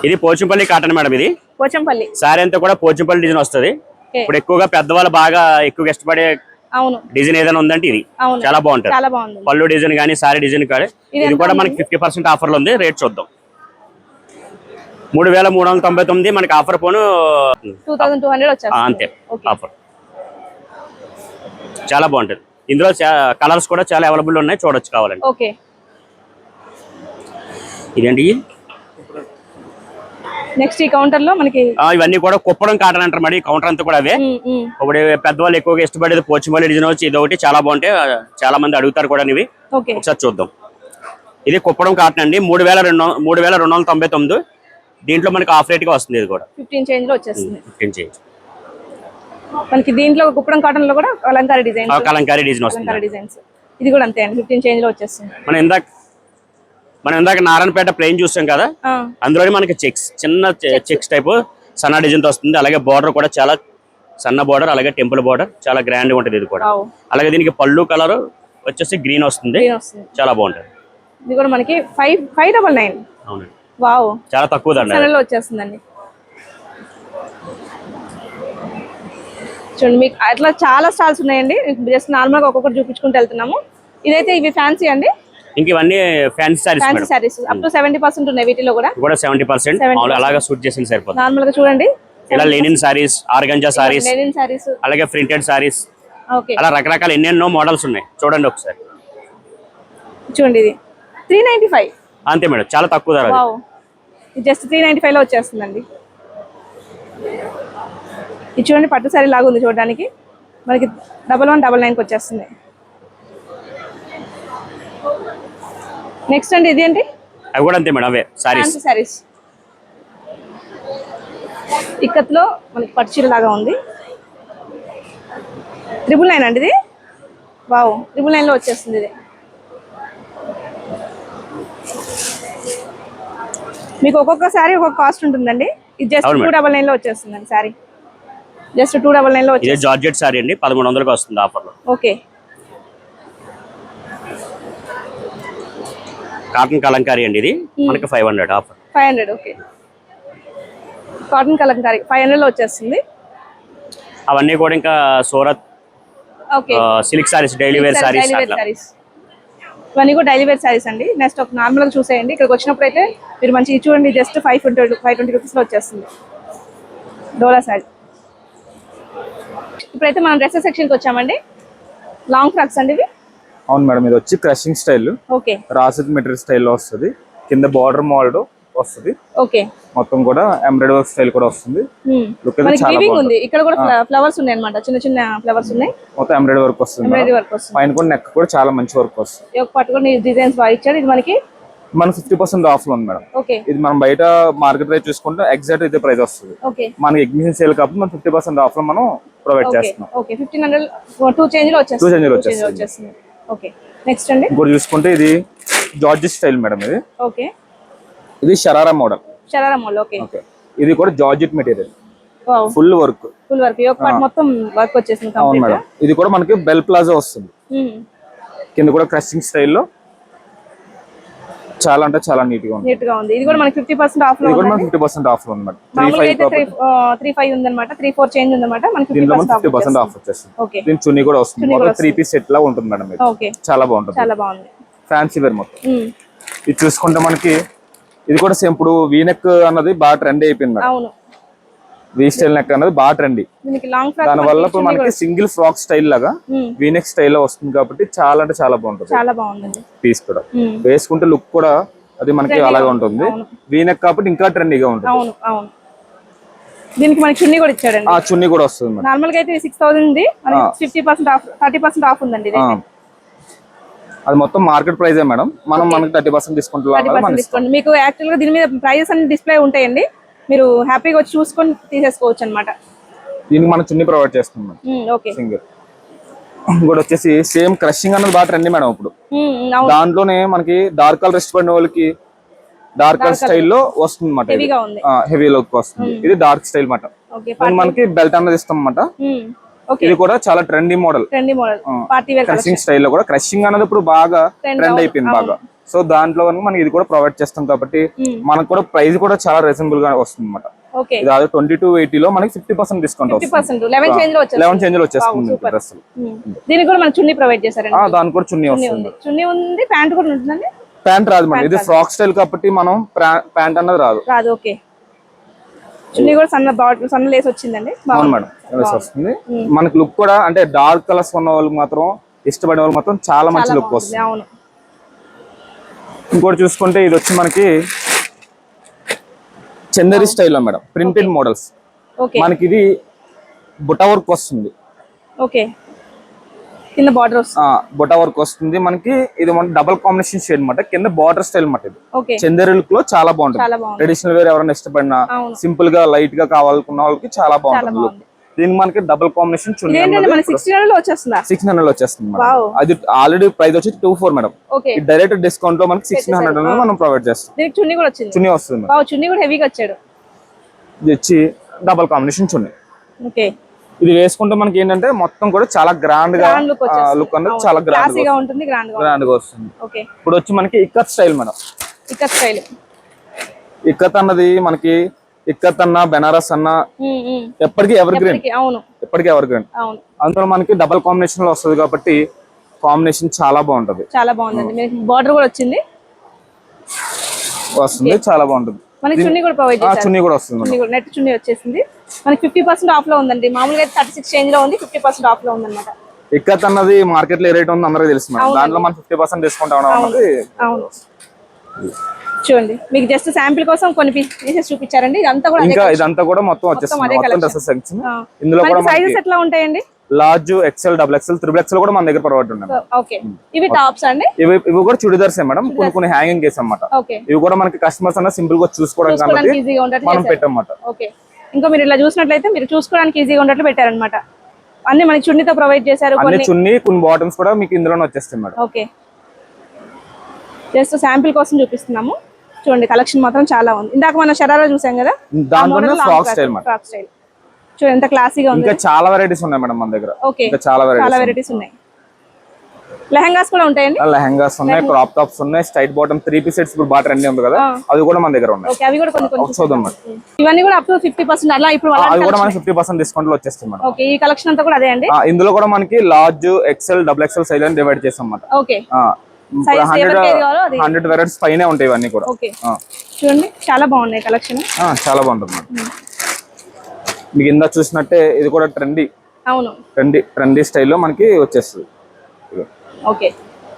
ఇది పోచంపల్లి కాటన్ మేడం. ఇది పోచంపల్లి సారీ అంతా కూడా పోచంపల్లి డిజైన్ వస్తుంది. ఇప్పుడు ఎక్కువగా పెద్దవాళ్ళు బాగా ఎక్కువగా ఇష్టపడే అవును డిజైన్ ఏదైనా ఉందంటే ఇది చాలా బాగుంటుంది. చాలా బాగుంది. పళ్ళు డిజైన్ కానీ సారీ డిజైన్ కానీ ఇది కూడా మనకి 50% ఆఫర్ లో ఉంది. రేట్ చూద్దాం. 3399 మనకి ఆఫర్ పోను 2200 వచ్చేస్తుంది. అంతే ఆఫర్. చాలా బాగుంటుంది. ఇందులో కలర్స్ కూడా చాలా అవైలబుల్ ఉన్నాయి, చూడొచ్చు కావాలండి. ఓకే. ఇదేంటి? నెక్స్ట్ ఈ కౌంటర్ లో మనకి ఇవన్నీ కూడా కుప్పడం కాటన్ అంటారు మరి. కౌంటర్ అంతా కూడా అవే. ఇప్పుడు పెద్దవాళ్ళు ఎక్కువగా ఇష్టపడేది పోచంపల్లి డిజైన్ వచ్చి ఇది ఒకటి చాలా బాగుంటాయి. చాలా మంది అడుగుతారు కూడా ఇవి. ఒకసారి చూద్దాం. ఇది కుప్పడం కాటన్ అండి. 3299. దీంట్లో మనకి ఆఫ్ రేట్ గా వస్తుంది. ఇది కూడా 15 చేంజ్ లో వచ్చేస్తుంది. 15 చేంజ్. మనకి దీంట్లో కుప్పడం కాటన్ లో కూడా కలంకారీ డిజైన్ వస్తుంది. డిజైన్స్ ఇది కూడా అంతే అండి. 15 చేంజ్ లో వచ్చేస్తుంది. మనం ఇందాక నారాయణపేట ప్లెయిన్ చూసాం కదా, అందులోనే మనకి చెక్స్, చిన్న చెక్స్ టైప్ సన్న డిజైన్ తో వస్తుంది. అలాగే బార్డర్ కూడా చాలా సన్న బార్డర్, అలాగే టెంపుల్ బార్డర్ చాలా గ్రాండ్ గా ఉంటుంది ఇది కూడా. అలాగే దీనికి పళ్ళు కలర్ వచ్చేసి గ్రీన్ వస్తుంది. చాలా బాగుంటుంది. ఇది కూడా మనకి 599. అవునండి. వావ్, చాలా తక్కువ దండ వచ్చేస్తుందండి. చూడండి మీకు అట్లా చాలా స్టాల్స్ ఉన్నాయండి. జస్ట్ నార్మల్ గా ఒక్కొక్కటి చూపించుకుంటూ వెళ్తున్నాము. ఇదైతే ఇవి ఫ్యాన్సీ అండి. ఇంక ఇవన్నీ ఫ్యాన్సీ సారీస్ అప్ టు 70% ఉన్నాయి. వీటిలో కూడా 70% అలాగా సూట్ చేసింది సరిపోతుంది. నార్మల్ గా చూడండి ఇలా లెనిన్ సారీస్, ఆర్గంజా సారీస్, అలాగే ప్రింటెడ్ సారీస్, అలా రకరకాల ఎన్నెన్నో మోడల్స్ ఉన్నాయి. చూడండి ఒకసారి. చూడండి ఇది 395. అంతే మేడం, చాలా తక్కువ ధర. జస్ట్ 395 లో వచ్చేస్తుందండి. ఇది చూడండి పట్టు సారీ లాగా ఉంది చూడడానికి. మనకి 1199కి వచ్చేస్తుంది. నెక్స్ట్ అండి ఇది ఏంటి? అవి కూడా అంతే మేడం, అవే సారీస్. ఇక్కత్లో మనకి పట్టు చీర లాగా ఉంది. 999 అండి ఇది. వావ్, 999 లో వచ్చేస్తుంది ఇది. మీకు ఒక్కొక్క సారీ ఒక్కొక్క కాస్ట్ ఉంటుందండి. ఇది జస్ట్ 299 లో వచ్చేస్తుందండి సారీ. జస్ట్ 299 లో వచ్చేస్తుంది. జార్జెట్ సారీ అండి, 1300కి వస్తుంది ఆఫర్ లో. ఓకే. కాటన్ కలంకారీ అండి. ఇది మనకి 500 ఆఫర్. 500. ఓకే. కాటన్ కలంకారీ 500 లో వచ్చేస్తుంది. అవన్నీ కూడా ఇంకా Surat silk saris, daily wear saris. ఇవన్నీ కూడా డైలీ వేర్ సారీస్ అండి. నెక్స్ట్ ఒక నార్మల్ గా చూసేయండి. ఇక్కడికి వచ్చినప్పుడు అయితే మీరు మంచి చూడండి. జస్ట్ 520 రూపీస్ లో వచ్చేస్తుంది డోలా సారీ. ఇప్పుడైతే మనం డ్రెస్సెస్ సెక్షన్ కి వచ్చామండి. లాంగ్ ఫ్రాక్స్ అండి ఇవి. అవును మేడం, ఇది వచ్చి క్రషింగ్ స్టైల్, ఓకే, రాసిక్ మెటీరియల్ స్టైల్లో వస్తుంది. కింద బార్డర్ మోల్డ్ వస్తుంది. ఓకే. మొత్తం కూడా ఎంబ్రాయిడరీ వర్క్ స్టైల్ కూడా వస్తుంది. మనకి వీవింగ్ ఉంది. ఇక్కడ కూడా ఫ్లవర్స్ ఉన్నాయి అన్నమాట. చిన్న చిన్న ఫ్లవర్స్ ఉన్నాయి. మొత్తం ఎంబ్రాయిడరీ వర్క్ వస్తుంది. పైన కూడా నెక్ కూడా చాలా మంచి వర్క్ వస్తుంది. ఒక పట్టుకొని డిజైన్స్ బాగా ఇచ్చాడు. ఇది మనకి 50% ఆఫ్ లో ఉంది మేడం. ఓకే. ఇది మనం బయట మార్కెట్ రేట్ చూసుకుంటే ఎగ్జాక్ట్ ఇదే ప్రైస్ వస్తుంది. ఓకే. మనకి ఎగ్జిబిషన్ సేల్ కాబట్టి మనం 50% ఆఫ్ లో మనం ప్రొవైడ్ చేస్తున్నాం. ఓకే. 1500 2 చేంజ్ లో వచ్చేస్తుంది. ఓకే. నెక్స్ట్ అండి ఇప్పుడు చూసుకుంటే ఇది జార్జెట్ స్టైల్ మేడం. ఇది ఓకే. ఇది షరారా మోడల్. ఓకే. ఓకే. ఇది కూడా georgette material, wow, full work. ఒక పార్ట్ మొత్తం వర్క్ వచ్చేసింది అవును కంప్లీట్ మేడం. ఇది కూడా మనకి బెల్ ప్లాజో వస్తుంది. కింద కూడా క్రషింగ్ స్టైల్లో చాలా అంటే చాలా నీట్ గా ఉంది. ఇది కూడా మనకి 50% ఆఫ్ లో ఉంది. 50% ఆఫ్ లో ఉంది మేడం. 35 ఉందన్నమాట. 34 చేంజ్ ఉందన్నమాట. మనకి 50% ఆఫ్ వచ్చేస్తుంది. ఓకే. దీని చున్నీ కూడా వస్తుంది. 3 పీస్ సెట్ లా ఉంటుంది మేడం. ఇది చాలా బాగుంటుంది. చాలా బాగుంది. ఫ్యాన్సీ వేర్ మొత్తం. ఇది చూసుకుంటే మనకి ఇది కూడా సేమ్ ఇప్పుడు వీనెక్ అన్నది బాగా ట్రెండ్ అయిపోయింది మేడం. అవును, వీ స్టైల్ నెక్ అన్నది బాగా ట్రెండీ. దాని వల్ల ఇప్పుడు మనకి సింగిల్ ఫ్రాక్ స్టైల్ లాగా వీనెక్ స్టైల్ లో వస్తుంది కాబట్టి చాలా అంటే చాలా బాగుంటుంది. చాలా బాగుందండి పీస్ కూడా వేసుకుంటే లుక్ కూడా అది మనకి అలాగే ఉంటుంది. వీనెక్ కాబట్టి ఇంకా ట్రెండీగా ఉంటుంది. అవును అవును. దీనికి మనకి చున్నీ కూడా ఇచ్చాడండి. చున్నీ కూడా వస్తుంది మేడం. నార్మల్ గా అయితే 6000 ఉంది, 50% ఆఫ్ 30% ఆఫ్ ఉందండి. అది మొత్తం మార్కెట్ ప్రైస్ మేడం. మనకి 30% డిస్కౌంట్. మీకు యాక్చువల్ గా దీని మీద ప్రైజెస్ అన్ని డిస్ప్లే ఉంటాయండి, మీరు హ్యాపీగా వచ్చి చూసుకొని తీసేసుకోవచ్చు అనమాట. దీనికి మనం చున్నీ ప్రొవైడ్ చేస్తున్నాం. ఓకే. సింగిల్ కూడా వచ్చేసి సేమ్ క్రషింగ్ అన్నది బాగా ట్రెండీ మేడం ఇప్పుడు. దాంట్లోనే మనకి డార్క్ కలర్ ఇష్టపడిన వాళ్ళకి డార్క్ కలర్ స్టైల్లో వస్తుంది అన్నమాట. హెవీ లుక్ వస్తుంది. ఇది డార్క్ స్టైల్ మాట. మనకి బెల్ట్ అన్నది ఇస్తాం అన్నమాట. ఇది కూడా చాలా ట్రెండీ మోడల్. క్రషింగ్ స్టైల్లో కూడా క్రషింగ్ అన్నది ఇప్పుడు బాగా ట్రెండ్ అయిపోయింది బాగా. సో దాంట్లో మనకి ఇది కూడా ప్రొవైడ్ చేస్తాం కాబట్టి మనకు కూడా ప్రైస్ కూడా చాలా రీజనబుల్ గా వస్తుంది అన్నమాట. ఇది 2280 లో మనకి 50% డిస్కౌంట్ వస్తుంది. 11 చేంజ్ లో వచ్చేస్తుంది డ్రెస్. దీనికి కూడా మనం చున్నీ ప్రొవైడ్ చేశారండి. దానికి కూడా చున్నీ వస్తుంది. చున్నీ ఉంది, ప్యాంట్ కూడా ఉంటుందండి. ప్యాంట్ రాదు మేడం, ఇది ఫ్రాక్ స్టైల్ కాబట్టి మనం ప్యాంట్ అన్నది రాదు. ఓకే. చున్నీ కూడా సన్న లేస్ వచ్చిందండి. అవును మేడం, వస్తుంది. మనకి లుక్ కూడా అంటే డార్క్ కలర్స్ ఉన్న వాళ్ళకి మాత్రం ఇష్టపడే వాళ్ళు మాత్రం చాలా మంచి లుక్ వస్తుంది. అవును. ఇంకోటి చూసుకుంటే ఇది వచ్చి మనకి చందేరి స్టైల్లో మేడం, ప్రింటెడ్ మోడల్స్. మనకి ఇది బుటా వర్క్ వస్తుంది. ఓకే. కింద బార్డర్ వస్తుంది, బుటా వర్క్ వస్తుంది మనకి. ఇది మన డబుల్ కాంబినేషన్ షేడ్ అన్నమాట. కింద బార్డర్ స్టైల్ అన్నమాట. ఇది చందేరి లుక్ లో చాలా బాగుంటుంది. ట్రెడిషనల్ వేర్ ఎవరైనా ఇష్టపడినా సింపుల్ గా లైట్ గా కావాలనుకున్న వాళ్ళకి చాలా బాగుంటుంది లుక్. దీనికి మనకి డబుల్ కాంబినేషన్ చున్నీ 600 లో వచ్చేస్తుంది. అది ఆల్రెడీ ప్రైస్ వచ్చి 24 మేడం. డైరెక్ట్ డిస్కౌంట్ లో మనకి 1600 లో మనం ప్రొవైడ్ చేస్తాం. చున్నీ కూడా వచ్చింది. చున్నీ వస్తుంది. చున్నీ కూడా హెవీగా వచ్చాడు. ఇది వచ్చి డబుల్ కాంబినేషన్ చున్నీ. ఓకే. ఇది వేసుకుంటే మనకి ఏంటంటే మొత్తం కూడా చాలా గ్రాండ్ గా లుక్ అనేది చాలా గ్రాండ్ గా ఉంటుంది. గ్రాండ్ గా వస్తుంది. ఇప్పుడు వచ్చి మనకి ఇక్కత్ స్టైల్ మేడం. ఇక్కత్ అన్నది మనకి ఇక్కత్ అన్న బెనారస్ అన్న ఎప్పటికీ ఎవర్ గ్రీన్. ఎప్పటికీ ఎవర్ గ్రీన్. అందులో మనకి డబుల్ కాంబినేషన్ లో వస్తుంది కాబట్టి కాంబినేషన్ చాలా బాగుంటది. చాలా బాగుందండి. బార్డర్ కూడా వస్తుంది. చాలా బాగుంటుంది. మనకి చున్నీ కూడా ప్రొవైడ్ చేశారు. చున్నీ కూడా వస్తుంది. నెట్ చున్నీ వచ్చేసింది. మనకి 50% ఆఫ్ లో ఉందండి. మామూలుగా 36 చేంజ్ లో ఉంది, 50% ఆఫ్ లో ఉందన్నమాట. ఇక్కత్ అన్నది మార్కెట్ లో ఏ రేట్ ఉంది అందరికీ తెలుసు మేడం. దాంట్లో మనం 50% డిస్కౌంట్ అన్నది. చూడండి, మీకు జస్ట్ శాంపిల్ కోసం కొన్ని పీసెస్ చూపించారండి. ఇదంతా కూడా మొత్తం వచ్చేస్తుంది. ఇందులో కూడా సైజెస్ ఎట్లా ఉంటాయండి? Large, XL, double XL, triple XL కూడా మన దగ్గర ప్రొవైడ్ ఉన్నాయి. ఓకే. ఇవి టాప్స్ అండి. ఇవి కూడా చుడిదార్స్ మేడం. కొన్ని హ్యాంగింగ్ కేసు అన్నమాట. ఇవి కూడా మనకి కస్టమర్స్ అన్న సింపుల్ గా చూసుకోవడానికి మనం పెట్టామన్నమాట. ఓకే. ఇంకా మీరు ఇలా చూసినట్లయితే మీరు చూసుకోవడానికి ఈజీగా ఉన్నట్లు పెట్టారన్నమాట. అన్ని మనకి చున్నీతో ప్రొవైడ్ చేశారు. చున్నీ కొన్ని బాటమ్స్ కూడా మీకు ఇందులోనే వచ్చేస్తాయి మేడం. ఓకే. జస్ట్ శాంపిల్ కోసం చూపిస్తున్నాము. చూడండి, కలెక్షన్ మాత్రం చాలా ఉంది. ఇందాక మనం షరారా చూసాం కదా, దాంట్లో ఫ్రాక్ స్టైల్. చూడండి ఎంత క్లాసీగా ఉంది. ఇంకా చాలా వెరైటీస్ ఉన్నాయి మేడం మన దగ్గర. ఓకే. చాలా వెరైటీస్ ఉన్నాయి. లెహంగాస్ కూడా ఉంటాయండి. లెహంగాస్ ఉన్నాయి, క్రాప్ టాప్స్ ఉన్నాయి, స్ట్రైట్ బాటమ్ 3 పీస్ సెట్స్ ఇప్పుడు బాగా ట్రెండ్ ఉంది కదా, అవి కూడా మన దగ్గర ఉన్నాయి. ఓకే. అవి కూడా కొన్ని చూద్దాం. ఇవన్నీ కూడా అప్ టు 50% అలా ఇప్పుడు అవి కూడా మనకి 50% డిస్కౌంట్ లో వచ్చేస్తుంది మేడం. ఓకే. ఈ కలెక్షన్ అంతా కూడా అదే అండి. ఇందులో కూడా మనకి large, XL, double XL size అని డివైడ్ చేసాం అన్నమాట. ఓకే. 100 వెరైటీస్ పైనే ఉంటాయి ఇవన్నీ కూడా. చూడండి, చాలా బాగున్నాయి కలెక్షన్. చాలా బాగుంటుంది. మీకు ఇందా చూసినట్టే ఇది కూడా ట్రెండీ. అవును, ట్రెండీ స్టైల్లో మనకి వచ్చేస్తుంది. ఓకే.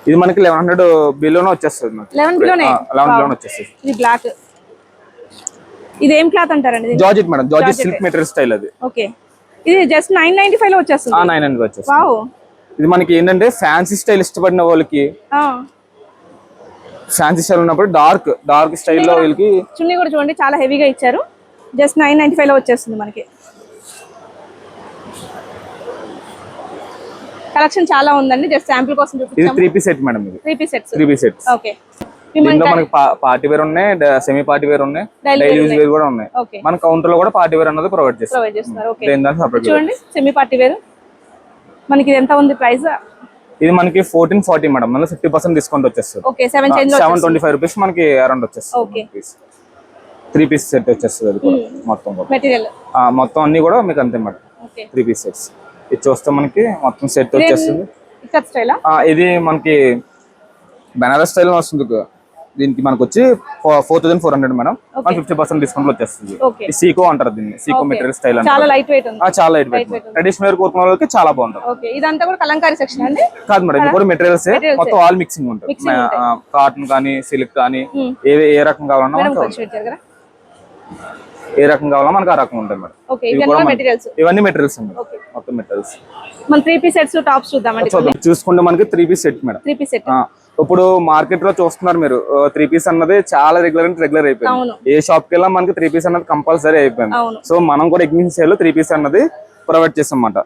ఇది మనకి 1100 బిలోనే వచ్చేస్తుంది. 11 బిలోనే వచ్చేస్తుంది. ఇది బ్లాక్. ఇది ఏం క్లాత్ అంటారండి? Georgette madam. Georgette silk material style అది. ఓకే. ఇది జస్ట్ 995 లో వచ్చేస్తుంది. 995 వచ్చేస్తుంది. వావ్. ఇది మనకి ఏంటంటే ఫ్యాన్సీ స్టైల్ ఇష్టపడిన వాళ్ళకి, ఫ్యాన్సీ స్టైల్ ఉన్నప్పుడు డార్క్ స్టైల్లో వీళ్ళకి. చున్నీ కూడా చూడండి చాలా హెవీగా ఇచ్చారు. జస్ట్ 995 లో వచ్చేస్తుంది మనకి. కలెక్షన్ చాలా ఉందండి. జస్ట్ శాంపిల్ కోసం చూపిస్తాము. ఇది 3 పీస్ సెట్ మేడం. ఇది 3 పీస్ సెట్స్. ఓకే. దీంట్లో మనకి పార్టీ వేర్ ఉన్నాయి, సెమీ పార్టీ వేర్ ఉన్నాయి, డైలీ యూజ్ వేర్ కూడా ఉన్నాయి. మన కౌంటర్ లో కూడా పార్టీ వేర్ అన్నది ప్రొవైడ్ చేస్తారు. చూడండి, సెమీ పార్టీ వేర్ మనకి ఎంత ఉంది ప్రైస్? ఇది మనకి 1440 మేడం. మనకి 50% డిస్కౌంట్ వచ్చేస్తుంది. ఓకే. 725 రూపీస్ మనకి అరౌండ్ వచ్చేస్తుంది. ఓకే. 3 పీస్ సెట్ వచ్చేస్తుంది. అది కూడా మొత్తం మెటీరియల్ మొత్తం అన్ని కూడా మీకు అంతే మేడం. 3 piece sets. ఇది చూస్తే మనకి మొత్తం సెట్ వచ్చేస్తుంది. ఇది మనకి బెనారస్ స్టైల్ వస్తుంది. దీనికి మనకు వచ్చి 4400 మేడం. 50% డిస్కౌంట్ లో వచ్చేస్తుంది. ఈ సీకో అంటారు దీన్ని, సీకో మెటీరియల్ స్టైల్ అంటే చాలా లైట్ వెయిట్ ఉంది. చాలా లైట్ వెయిట్. ట్రెడిషనల్ వేర్ కోరుకున్న వాళ్ళకి చాలా బాగుంటుంది. ఓకే, ఇదంతా కూడా కలంకారీ సెక్షన్ అండి? కాదు మేడం, ఇది కూడా మెటీరియల్స్ మొత్తం ఆల్ మిక్సింగ్ ఉంటుంది. కాటన్ కానీ సిల్క్ కానీ ఏ రకం కావాలన్నా ఏ రకం కావాలన్నా మనకు ఆ రకం ఉంటుంది మేడం. ఇవన్నీ మెటీరియల్స్ మొత్తం మెటీరియల్స్. మన 3 పీస్ సెట్స్ టాప్స్ చూద్దామండి. చూసుకుంటే మనకి 3 piece set madam. 3 piece set ఇప్పుడు మార్కెట్ లో చూస్తున్నారు మీరు 3 పీస్ అన్నది చాలా రెగ్యులర్ అయిపోయింది. ఏ షాప్ కి వెళ్ళా మనకి 3 పీస్ అన్నది కంపల్సరీ అయిపోయింది. సో మనం కూడా ఎగ్జిబిషన్ సేల్ లో 3 పీస్ అన్నది ప్రొవైడ్ చేస్తాం అన్నమాట.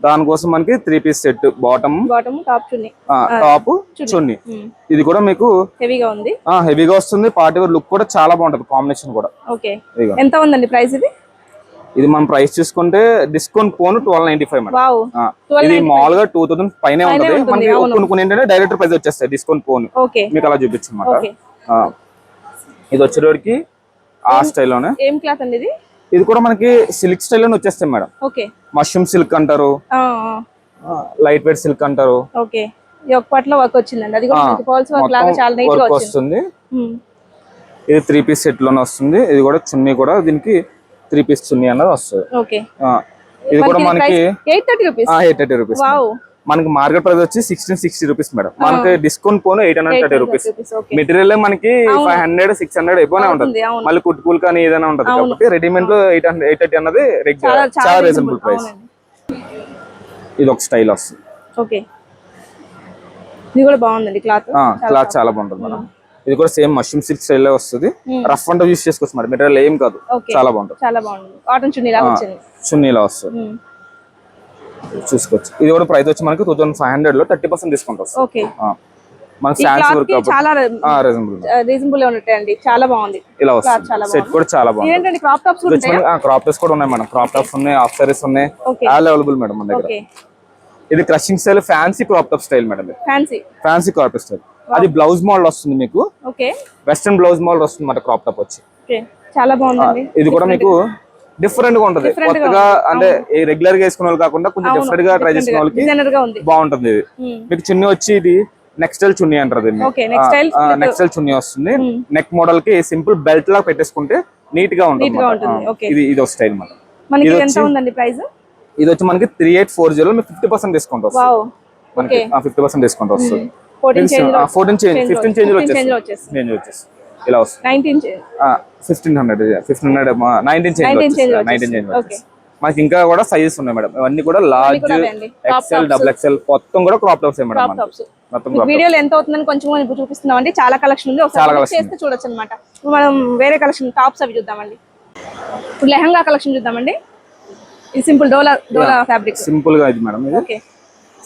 దానికోసం మనకి 3 పీస్ సెట్, బాటమ్ టాప్ చున్నీ. ఇది కూడా మీకు హెవీగా వస్తుంది. పార్టీ వేర్ లుక్ కూడా చాలా బాగుంటది, కాంబినేషన్ కూడా. ఎంత ఉందండి ప్రైస్ ఇది? ఇది మనం ప్రైస్ చూసుకుంటే డిస్కౌంట్ పోను 1295 మేడం. ఇది మామూలుగా 2000 పైనే ఉంటది. మనకి కొన్ని ఏంటంటే డైరెక్ట్ ప్రైస్ వచ్చేస్తాయి డిస్కౌంట్ పోను. మీకు అలా చూపించమాట. ఇది వచ్చేటోడికి ఆ స్టైల్లోనే. ఏం క్లాత్ అండి ఇది? ఇది కూడా మనకి సిల్క్ స్టైల్ లోనే వచ్చేస్తాయి మేడం. మష్రూమ్ సిల్క్ అంటారు, లైట్ వెయిట్ సిల్క్ అంటారు. వర్క్ వస్తుంది. ఇది 3 పీస్ సెట్ లోనే వస్తుంది. ఇది కూడా చున్నీ కూడా దీనికి 3 పీస్ చున్నీ అన్నది వస్తుంది. ఇది కూడా మనకి 830 రూపీస్. మనకి మార్కెట్ ప్రైస్ వచ్చి 1660 రూపీస్ మేడం. మనకి డిస్కౌంట్ పోను 830 రూపీస్. మెటీరియల్ మనకి 500 600 అయిపోయినా ఉంటుంది. మళ్ళీ కుట్టుకూలు కానీ ఏదైనా ఉంటుంది. కాబట్టి రెడీమేడ్ లో 830 అన్నది చాలా రీజనబుల్ ప్రైస్. ఇది ఒక స్టైల్ వస్తుంది. క్లాత్ చాలా బాగుంటుంది మేడం. ఇది కూడా సేమ్ మష్రూమ్ సిల్క్ స్టైల్ లో వస్తుంది. రఫ్ అండ్ యూస్ చేసుకోవచ్చు మేడం. మెటీరియల్ ఏం కాదు, చాలా బాగుంటుంది. చున్నీలా వస్తుంది, చూసుకోవచ్చు. ఇది కూడా ప్రైస్ వచ్చి మనకి 2500 లో 30% డిస్కౌంట్ వస్తుంది. మనకి ఫ్యాన్సీ వర్క్ రీజనబుల్ ఉంటాయండి. చాలా బాగుంది. ఇలా వస్తుంది. సెట్ కూడా చాలా బాగుంది. క్రాప్ టాప్స్ కూడా ఉన్నాయి మేడం. క్రాప్ టాప్స్ ఉన్నాయి, హాఫ్ సారీస్ ఉన్నాయి, అవైలబుల్ మేడం మన దగ్గర. ఇది crushing style fancy crop top style madam. Fancy crop top style. అది బ్లౌజ్ మోడల్ వస్తుంది మీకు. వెస్టర్న్ బ్లౌజ్ మోడల్ వస్తుంది మన క్రాప్ టాప్ వచ్చి. చాలా బాగుంది. ఇది కూడా మీకు డిఫరెంట్ గా ఉంటది. కొత్తగా అంటే రెగ్యులర్ గా వేసుకునే వాళ్ళు కాకుండా కొంచెం డిఫరెంట్ గా ట్రై చేసుకునే వాళ్ళకి బాగుంటుంది. ఇది మీకు చున్నీ వచ్చి ఇది నెక్స్ట్ స్టైల్ చున్నీ అంటారు దీన్ని. నెక్స్ట్ స్టైల్ చున్నీ వస్తుంది. నెక్ మోడల్ కి సింపుల్ బెల్ట్ లా పెట్టేసుకుంటే నీట్ గా ఉంటుంది. ఇది ఒక స్టైల్ మాట. ఇది వచ్చి మనకి 3840 మీకు 50% డిస్కౌంట్ వస్తుంది. మనకి 50% డిస్కౌంట్ వస్తుంది. 15 చేంజ్ వచ్చేసి ఇలా వస్తుంది. 19 చేంజ్. మనకి ఇంకా కూడా సైజెస్ ఉన్నాయి మేడం. ఇవన్నీ కూడా లార్జ్, ఎక్సెల్, డబుల్ ఎక్సెల్ మొత్తం కూడా క్రాప్ టాప్స్ మేడం. మొత్తం వీడియోలో ఎంత అవుతుందని కొంచెం చూపిస్తున్నాం అండి. చాలా కలెక్షన్ ఉంది, ఒకసారి చేస్తే చూడొచ్చు అనమాట. మనం వేరే కలెక్షన్ టాప్స్ అవి చూద్దామండి. ఇప్పుడు లెహంగా కలెక్షన్ చూద్దామండి. ఇది సింపుల్ డోలా ఫ్యాబ్రిక్. సింపుల్ గా ఇది మేడం. ఇది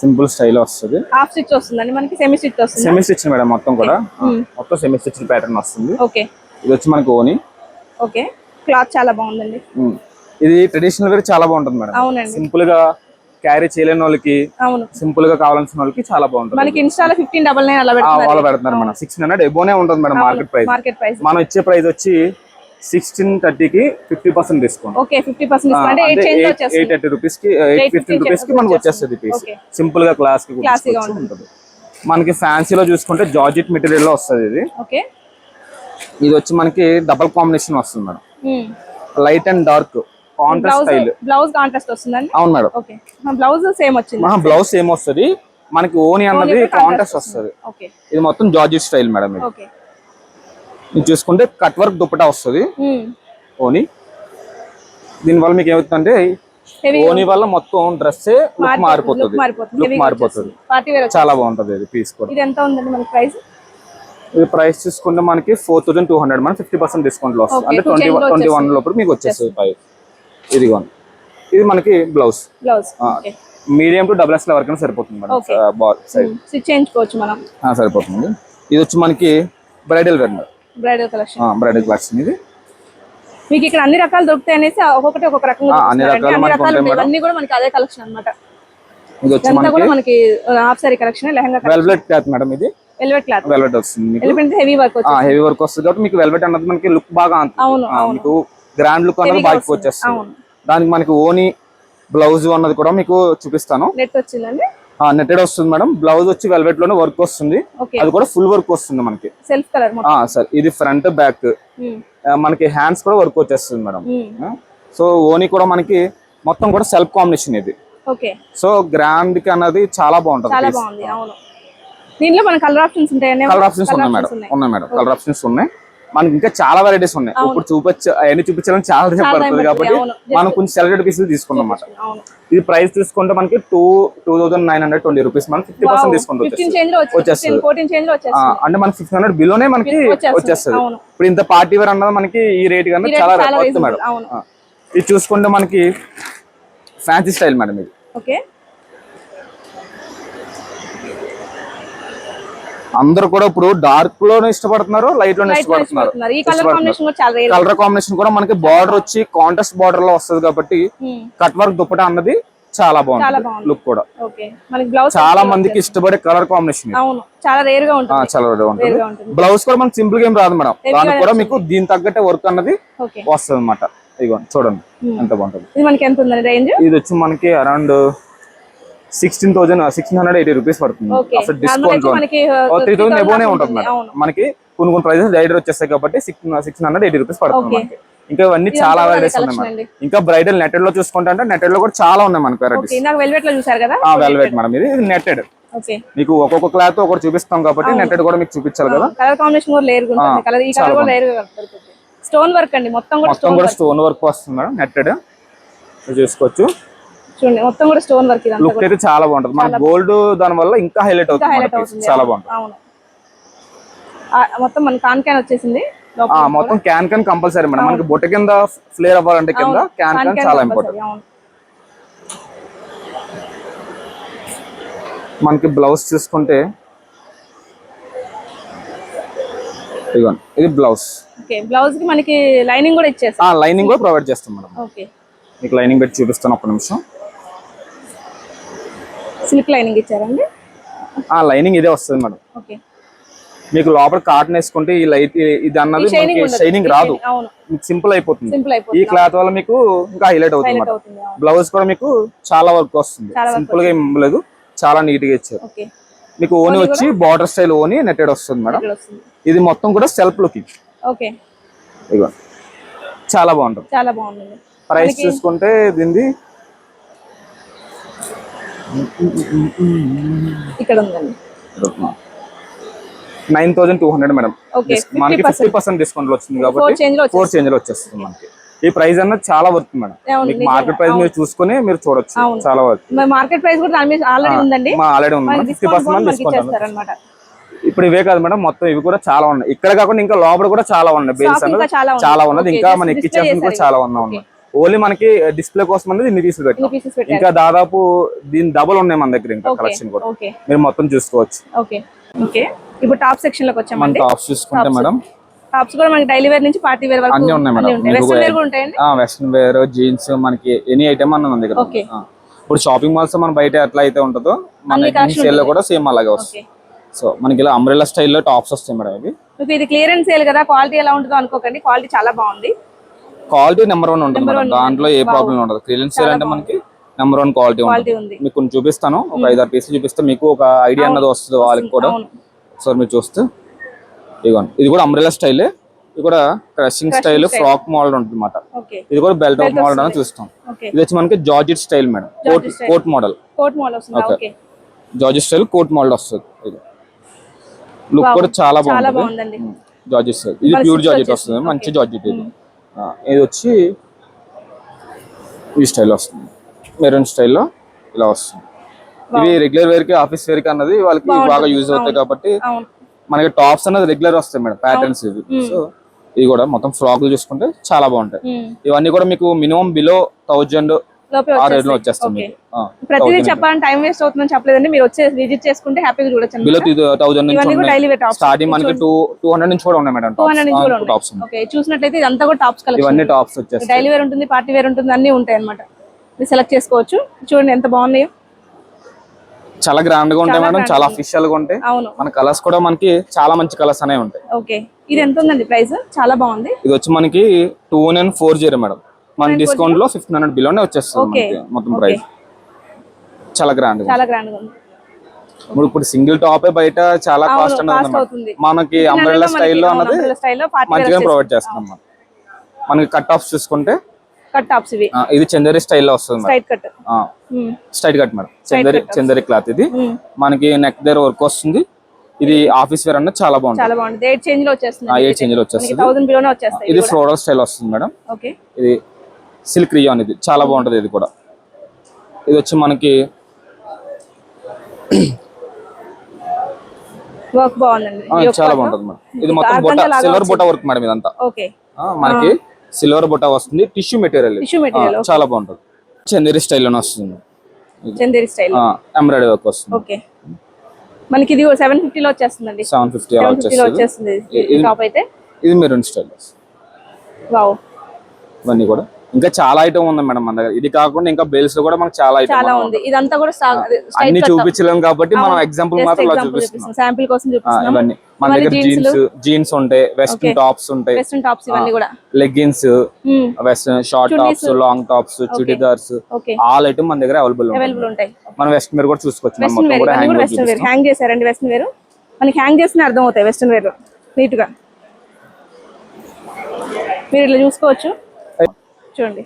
సింపుల్ స్టైల్ వస్తుంది. హాఫ్ స్టిచ్ వస్తుందండి మనకి. సెమీ స్టిచ్ వస్తుంది. సెమీ స్టిచ్ మేడం మొత్తం కూడా. మొత్తం సెమీ స్టిచ్ ప్యాటర్న్ వస్తుంది. ఇది వచ్చి మనకి ఓని. క్లాత్ చాలా బాగుందండి. ఇది ట్రెడిషనల్ వేర్ చాలా బాగుంటుంది మేడం. సింపుల్ గా క్యారీ చేయలేని వాళ్ళకి, సింపుల్ గా కావాల్సిన వాళ్ళకి చాలా బాగుంటుంది. మనకి ఇన్స్టాలో 1599 అలా పెడుతున్నారు మేడం. 1600 ఎబోనే ఉంటుంది మేడం మార్కెట్ ప్రైస్. మనం ఇచ్చే ప్రైస్ వచ్చి 1630 కి 50% డిస్కౌంట్. 50% అంటే 830 రూపీస్ కి 815 రూపీస్ కి మనకు వచ్చేస్తుంది పీస్. సింపుల్ గా క్లాస్ కి ఉంటుంది. మనకి ఫ్యాన్సీలో చూసుకుంటే జార్జెట్ మెటీరియల్ లో వస్తుంది ఇది. ఇది వచ్చి మనకి డబుల్ కాంబినేషన్ వస్తుంది madam. Light and dark contrast style. Blouse contrast వస్తుందండి. అవును మేడం. బ్లౌజ్ సేమ్ వచ్చింది. బ్లౌజ్ సేమ్ వస్తుంది. మనకి ఓని అన్నది కాంట్రాస్ట్ వస్తుంది. ఇది మొత్తం జార్జెట్ స్టైల్ మేడం. ఇది చూసుకుంటే కట్ వర్క్ దుపట్టా వస్తుంది ఓని. దీని వల్ల మీకు ఏమవుతుందంటే ఓని వల్ల మొత్తం డ్రెస్ మారిపోతుంది. చాలా బాగుంటది ఇది పీస్ కూడా. ఇది ఎంత ఉందండి మనకి ప్రైస్? ఇది ప్రైస్ చూసుకుంటే మనకి 4200 మనకి 50% డిస్కౌంట్ లో వస్తుంది. అంటే 21 లోపల మీకు వచ్చేస్తుంది ప్రైస్. ఇదిగోండి. ఇది మనకి blouse medium to double XL వరకు సరిపోతుంది మేడం. సరిపోతుంది. ఇది వచ్చి మనకి bridal wear madam. Bridal collection. ఇది మీకు ఇక్కడ అన్ని రకాలు దొరుకుతాయి అనేసి ఒక్కొక్కటి ఒక్కొక్క రకంగా అన్ని రకాలు అన్ని కూడా మనకి అదే కలెక్షన్ అన్నమాట. ఇది వచ్చి మనకి half sorry collection. Lehenga velvet cloth madam. ఇది వెల్వెట్ క్లాత్. వెల్వెట్ వస్తుంది. హెవీ వర్క్ వస్తుంది కాబట్టి మీకు వెల్వెట్ అన్నది మనకి లుక్ బాగా మీకు గ్రాండ్ లుక్ అన్నది బాగా వచ్చేస్తుంది. దానికి మనకి ఓని బ్లౌజ్ అన్నది కూడా మీకు చూపిస్తాను. నెట్ వచ్చిందండి. నెట్టెడ్ వస్తుంది మేడం. బ్లౌజ్ వచ్చి వెల్వెట్ లోనే వర్క్ వస్తుంది, ఓకే అది కూడా ఫుల్ వర్క్ వస్తుంది మనకి. సెల్ఫ్ కలర్ సార్ ఇది ఫ్రంట్ బ్యాక్ మనకి హ్యాండ్స్ కూడా వర్క్ వచ్చేస్తుంది మేడం. సో ఓని కూడా మనకి మొత్తం కూడా సెల్ఫ్ కాంబినేషన్ ఇది. ఓకే సో గ్రాండ్ కి అన్నది చాలా బాగుంటుంది. చాలా బాగుంది. అవును, దీంట్లో మన కలర్ ఆప్షన్స్ ఉంటాయి. కలర్ ఆప్షన్స్ ఉన్నాయి మేడం, కలర్ ఆప్షన్స్ ఉన్నాయి. మనకి ఇంకా చాలా వెరైటీస్ ఉన్నాయి. ఇప్పుడు అవన్నీ చూపించాలని చాలా పడుతుంది కాబట్టి మనం కొంచెం సెలెక్టెడ్ పీసులు తీసుకున్నాం అన్నమాట. ఇది ప్రైస్ చూసుకుంటే మనకి 2920 రూపీస్, మనం 50% డిస్కౌంట్ వచ్చేస్తుంది. అంటే మనకి 1500 బిలోనే మనకి వచ్చేస్తుంది. ఇప్పుడు ఇంత పార్టీ వేర్ అన్నది మనకి ఈ రేట్ కన్నా చాలా వర్త్ మేడం. ఇది చూసుకుంటే మనకి ఫ్యాన్సీ స్టైల్ మేడం ఇది. ఓకే, అందరూ కూడా ఇప్పుడు డార్క్ లోనే ఇష్టపడుతున్నారు, లైట్ లోనే ఇష్టపడుతున్నారు. కలర్ కాంబినేషన్ కూడా మనకి బార్డర్ వచ్చి కాంట్రాస్ట్ బార్డర్ లో వస్తుంది కాబట్టి కట్ వర్క్ దుప్పటా అన్నది చాలా బాగుంటుంది. లుక్ కూడా చాలా మందికి ఇష్టపడే కలర్ కాంబినేషన్, చాలా రేర్ గా ఉంటుంది. బ్లౌజ్ కూడా మనకి సింపుల్ గా ఏం రాదు మేడం, దానికి కూడా మీకు దీని తగ్గట్టే వర్క్ అన్నది వస్తుంది అనమాట. ఇదిగో చూడండి ఎంత బాగుంటుంది. ఇది వచ్చి మనకి అరౌండ్ 16,680 రూపీస్ పడుతుంది. అసలు డిస్కౌంట్ 3000 ఎబోనే ఉంటుంది మేడం. మనకి కొన్ని ప్రైజెస్ డైరెక్ట్ వచ్చేస్తాయి కాబట్టి 680 రూపీస్ పడుతుంది. ఇంకా ఇవన్నీ చాలా వెరైటీస్ ఉన్నాయి మేడం. ఇంకా బ్రైడల్ నెట్టెడ్ లో చూసుకుంటే నెట్టెడ్ లో కూడా చాలా ఉన్నాయి మనకి వెరైటీస్. వెల్వెట్ మేడం, ఇది నెట్టెడ్. మీకు ఒక్కొక్క క్లాత్ ఒకటి చూపిస్తాం కాబట్టి నెట్టెడ్ కూడా మీకు చూపించాలి కదా. కలర్ కాంబినేషన్ కూడా లేరు గా ఉంటుంది. కలర్ ఈ కలర్ కూడా లేరు గా దొరుకుతుంది. స్టోన్ వర్క్ అండి, మొత్తం కూడా స్టోన్ వర్క్ వస్తుంది మేడం. నెట్టెడ్ చూసుకోవచ్చు, చూడండి మొత్తం కూడా స్టోన్ వర్క్. ఇదంతా లుక్ అయితే చాలా బాగుంటుంది. మన గోల్డ్ దాని వల్ల ఇంకా హైలైట్ అవుతుంది, చాలా బాగుంటుంది. అవును, మొత్తం మన కాన్ వచ్చేసింది. మొత్తం క్యాన్ కంపల్సరీ మేడం. మనకి బొట్ట కింద ఫ్లేర్ అవ్వాలంటే కింద క్యాన్ చాలా ఇంపార్టెంట్. మనకి బ్లౌజ్ చూసుకుంటే ఇది బ్లౌజ్. బ్లౌజ్ కి మనకి లైనింగ్ కూడా ఇచ్చేస్తాం. లైనింగ్ కూడా ప్రొవైడ్ చేస్తాం మేడం. మీకు లైనింగ్ పెట్టి చూపిస్తాను ఒక్క నిమిషం. సిల్క్ లైనింగ్ ఇచ్చారండి. లైనింగ్ ఇదే వస్తుంది మేడం. మీకు లోపల కాటన్ వేసుకుంటే ఈ లైట్ ఇది అన్నది షైనింగ్ రాదు, సింపుల్ అయిపోతుంది. ఈ క్లాత్ వల్ల మీకు ఇంకా హైలైట్ అవుతుంది మేడం. బ్లౌజ్ కూడా మీకు చాలా వర్క్ వస్తుంది, సింపుల్ గా ఏం లేదు, చాలా నీట్ గా ఇచ్చారు. మీకు ఓని వచ్చి బార్డర్ స్టైల్ ఓని నెట్టెడ్ వస్తుంది మేడం. ఇది మొత్తం కూడా సెల్ఫ్ లుకింగ్. చాలా బాగుంటుంది. ప్రైస్ చూసుకుంటే దీనిది ఇక్కడ ఉందండి 9200 మేడం. మనకి 50% డిస్కౌంట్ వచ్చింది కాబట్టి 4 చేంజ్ లో వచ్చేస్తుంది మనకి. ఈ ప్రైస్ అన్నది చాలా వర్త్ మేడం. మీకు మార్కెట్ ప్రైస్ మీరు చూసుకుని మీరు చూడొచ్చు, చాలా వర్త్. మార్కెట్ ప్రైస్ కూడా దాని మీద ఆల్రెడీ ఉందండి. ఆల్రెడీ ఉంది, 50% డిస్కౌంట్. ఇప్పుడు ఇవే కాదు మేడం, మొత్తం ఇవి కూడా చాలా ఉన్నాయి. ఇక్కడ కాకుండా ఇంకా లోపల కూడా చాలా ఉన్నాయి. బేల్స్ అన్నది చాలా ఉన్నది, ఇంకా మన ఎక్కిచ్చేసింది కూడా చాలా ఉన్నాయి. ఓన్లీ మనకి డిస్ప్లే కోసం అనేది ఇన్ని పీసులు పెట్టాం. ఇంకా దాదాపు దీని డబుల్ ఉన్నాయి మన దగ్గర ఇంకా కలెక్షన్ కూడా మీరు మొత్తం చూసుకోవచ్చు. ఇప్పుడు టాప్ సెక్షన్ లోకి వచ్చాం. మన టాప్స్ చూసుకుంటే మేడం, టాప్స్ కూడా మనకి డైలీ వేర్ నుంచి పార్టీ వేర్ వరకు అన్ని ఉన్నాయి మేడం. వెస్టర్న్ వేర్, జీన్స్, మనకి ఎనీ ఐటమ్ అన్న మన దగ్గర. ఇప్పుడు షాపింగ్ మాల్స్ మన బయట ఎట్లా అయితే ఉంటుందో మన సేల్ లో కూడా సేమ్ అలాగే వస్తుంది. సో మనకి ఇలా అంబ్రెల్లా స్టైల్లో టాప్స్ వస్తాయి మేడం. ఇవి ఇది క్లియరెన్స్ సేల్ కదా, క్వాలిటీ ఎలా ఉంటుందో అనుకోకండి, క్వాలిటీ చాలా బాగుంది. క్వాలిటీ నెంబర్ 1 ఉంటుంది మేడం, దాంట్లో ఏ ప్రాబ్లం ఉండదు. క్లియరెన్స్ సేల్ అంటే మనకి నెంబర్ 1 క్వాలిటీ ఉంటుంది. మీకు కొన్ని చూపిస్తాను, ఒక 5-6 పీసులు చూపిస్తే మీకు ఒక ఐడియా అన్నది వస్తుంది వాళ్ళకి కూడా. ఒకసారి మీరు చూస్తే ఇదిగోండి, ఇది కూడా అంబ్రెల్లా స్టైల్, ఇది కూడా క్రషింగ్ స్టైల్, ఫ్రాక్ మోడల్ ఉంటుంది అన్నమాట. ఇది కూడా బెల్ట్ ఆఫ్ మోడల్ అని చూస్తాం. ఇది వచ్చి మనకి georgette style madam, coat model. Georgette style coat model వస్తుంది. లుక్ కూడా చాలా బాగుంటుంది. జార్జెట్ స్టైల్, ఇది ప్యూర్ జార్జెట్ వస్తుంది, మంచి జార్జెట్. ఇది వచ్చి ఈ స్టైల్ వస్తుంది, మెరూన్ స్టైల్లో ఇలా వస్తుంది. ఇవి రెగ్యులర్ వేర్ కి, ఆఫీస్ వేర్ కి అన్నది వాళ్ళకి బాగా యూజ్ అవుతాయి కాబట్టి మనకి టాప్స్ అనేది రెగ్యులర్ వస్తాయి మేడం, ప్యాటర్న్స్ ఇవి. సో ఇది కూడా మొత్తం ఫ్రాక్లు చూసుకుంటే చాలా బాగుంటాయి. ఇవన్నీ కూడా మీకు మినిమం బిలో 1000 ఆ రేట్ లో వచ్చేస్తుంది. ప్రతిదీ చెప్పాలని టైం వేస్ట్ అవుతుందని చెప్పలేదండి, మీరు వచ్చి విజిట్ చేసుకుంటే హ్యాపీగా చూడొచ్చు. బిలో 1000 నుంచి స్టార్టింగ్ మనకి 200 నుంచి కూడా ఉన్నాయి మేడం టాప్స్. చూసినట్లయితే ఇదంతా కూడా టాప్స్ కలెక్షన్. ఇవన్నీ టాప్స్ వచ్చేస్తాయి. డైలీ వేర్ ఉంటుంది, పార్టీ వేర్ ఉంటుంది, అన్ని ఉంటాయి అన్నమాట. మీరు సెలెక్ట్ చేసుకోవచ్చు. చూడండి ఎంత బాగున్నాయో, చాలా గ్రాండ్ గా ఉంటాయి మేడం, చాలా అఫీషియల్ గా ఉంటాయి. మన కలర్స్ కూడా మనకి చాలా మంచి కలర్స్ అనేవి ఉంటాయి. ఇది ఎంత ఉందండి ప్రైస్? చాలా బాగుంది. ఇది వచ్చి మనకి 2940 మేడం. మన డిస్కౌంట్ లో 1500 బిలోనే వచ్చేస్తుంది మొత్తం ప్రైస్. చాలా గ్రాండ్ ఉంది. ఇప్పుడు సింగిల్ టాప్ బయట చాలా కాస్ట్ కాస్ట్ అనేది అవుతుంది. మనకి అంబ్రెల్లా స్టైల్లో అన్నది స్టైల్లో మంచిగా ప్రొవైడ్ చేస్తున్నాం మనం. మనకి కట్ ఆఫ్స్ చూసుకుంటే కట్ టాప్స్ ఇవి ఇది చందేరి స్టైల్లో వస్తుంది straight cut. Straight cut madam. Chanderi cloth ఇది. మనకి నెక్ దగ్గర వర్క్ వస్తుంది. ఇది ఆఫీస్ వేర్ అన్నది చాలా బాగుంటుంది. చాలా బాగుంది. 8 చేంజ్ లో వచ్చేస్తుంది. 8 చేంజ్ లో వచ్చేస్తుంది. 1000 బిలోనే వచ్చేస్తాయి. ఇది ఫ్లోరల్ స్టైల్ వస్తుంది మేడం. ఓకే. ఇది సిల్క్ రియాన్. ఇది చాలా బాగుంటది. ఇది కూడా ఇది వచ్చి మనకి వర్క్ బాగుందండి. చాలా బాగుంటది మేడం. ఇది మొత్తం బుట్ట సిల్వర్ బుట్ట వర్క్ మేడం ఇదంతా. ఓకే. మనకి సిల్వర్ బుట్ట వస్తుంది. టిష్యూ మెటీరియల్ చాలా బాగుంటది. చందేరి స్టైల్ లోనే వస్తుంది. చందేరి స్టైల్ ఎంబ్రాయిడరీ వర్క్ వస్తుంది. ఓకే. మనకి ఇది 750 లో వచ్చేస్తుందండి. 750 లో వచ్చేస్తుంది. ఈ టాప్ అయితే ఇది మెరూన్ స్టైల్. వావ్. ఇవన్నీ కూడా ఇంకా చాలా ఐటమ్ ఉంది మేడం మన దగ్గర. ఇది కాకుండా ఇంకా బెల్స్ లో కూడా మనకు చాలా చాలా ఉంది. ఇదంతా కూడా అన్ని చూపించలేం కాబట్టి మనం ఎగ్జాంపుల్ మాత్రం ఇలా చూపిస్తున్నాం. శాంపిల్ కోసం చూపిస్తున్నాం. ఇవన్నీ మన దగ్గర జీన్స్ ఉంటాయి, వెస్టర్న్ టాప్స్ ఉంటాయి, వెస్టర్న్ టాప్స్ ఇవన్నీ కూడా leggings, western short tops, long tops, churidars all item మన దగ్గర అవైలబుల్ ఉంటాయి. మనం వెస్టర్న్ వేర్ కూడా చూసుకోవచ్చు. మొత్తం కూడా వెస్టర్న్ వేర్ హ్యాంగ్ చేశారండి. వెస్టర్న్ వేర్ మనకి హ్యాంగ్ చేసిన అర్థం అవుతాయి. వెస్టర్న్ వేర్ నీట్ గా మీరు ఇట్లా చూసుకోవచ్చు. చూడండి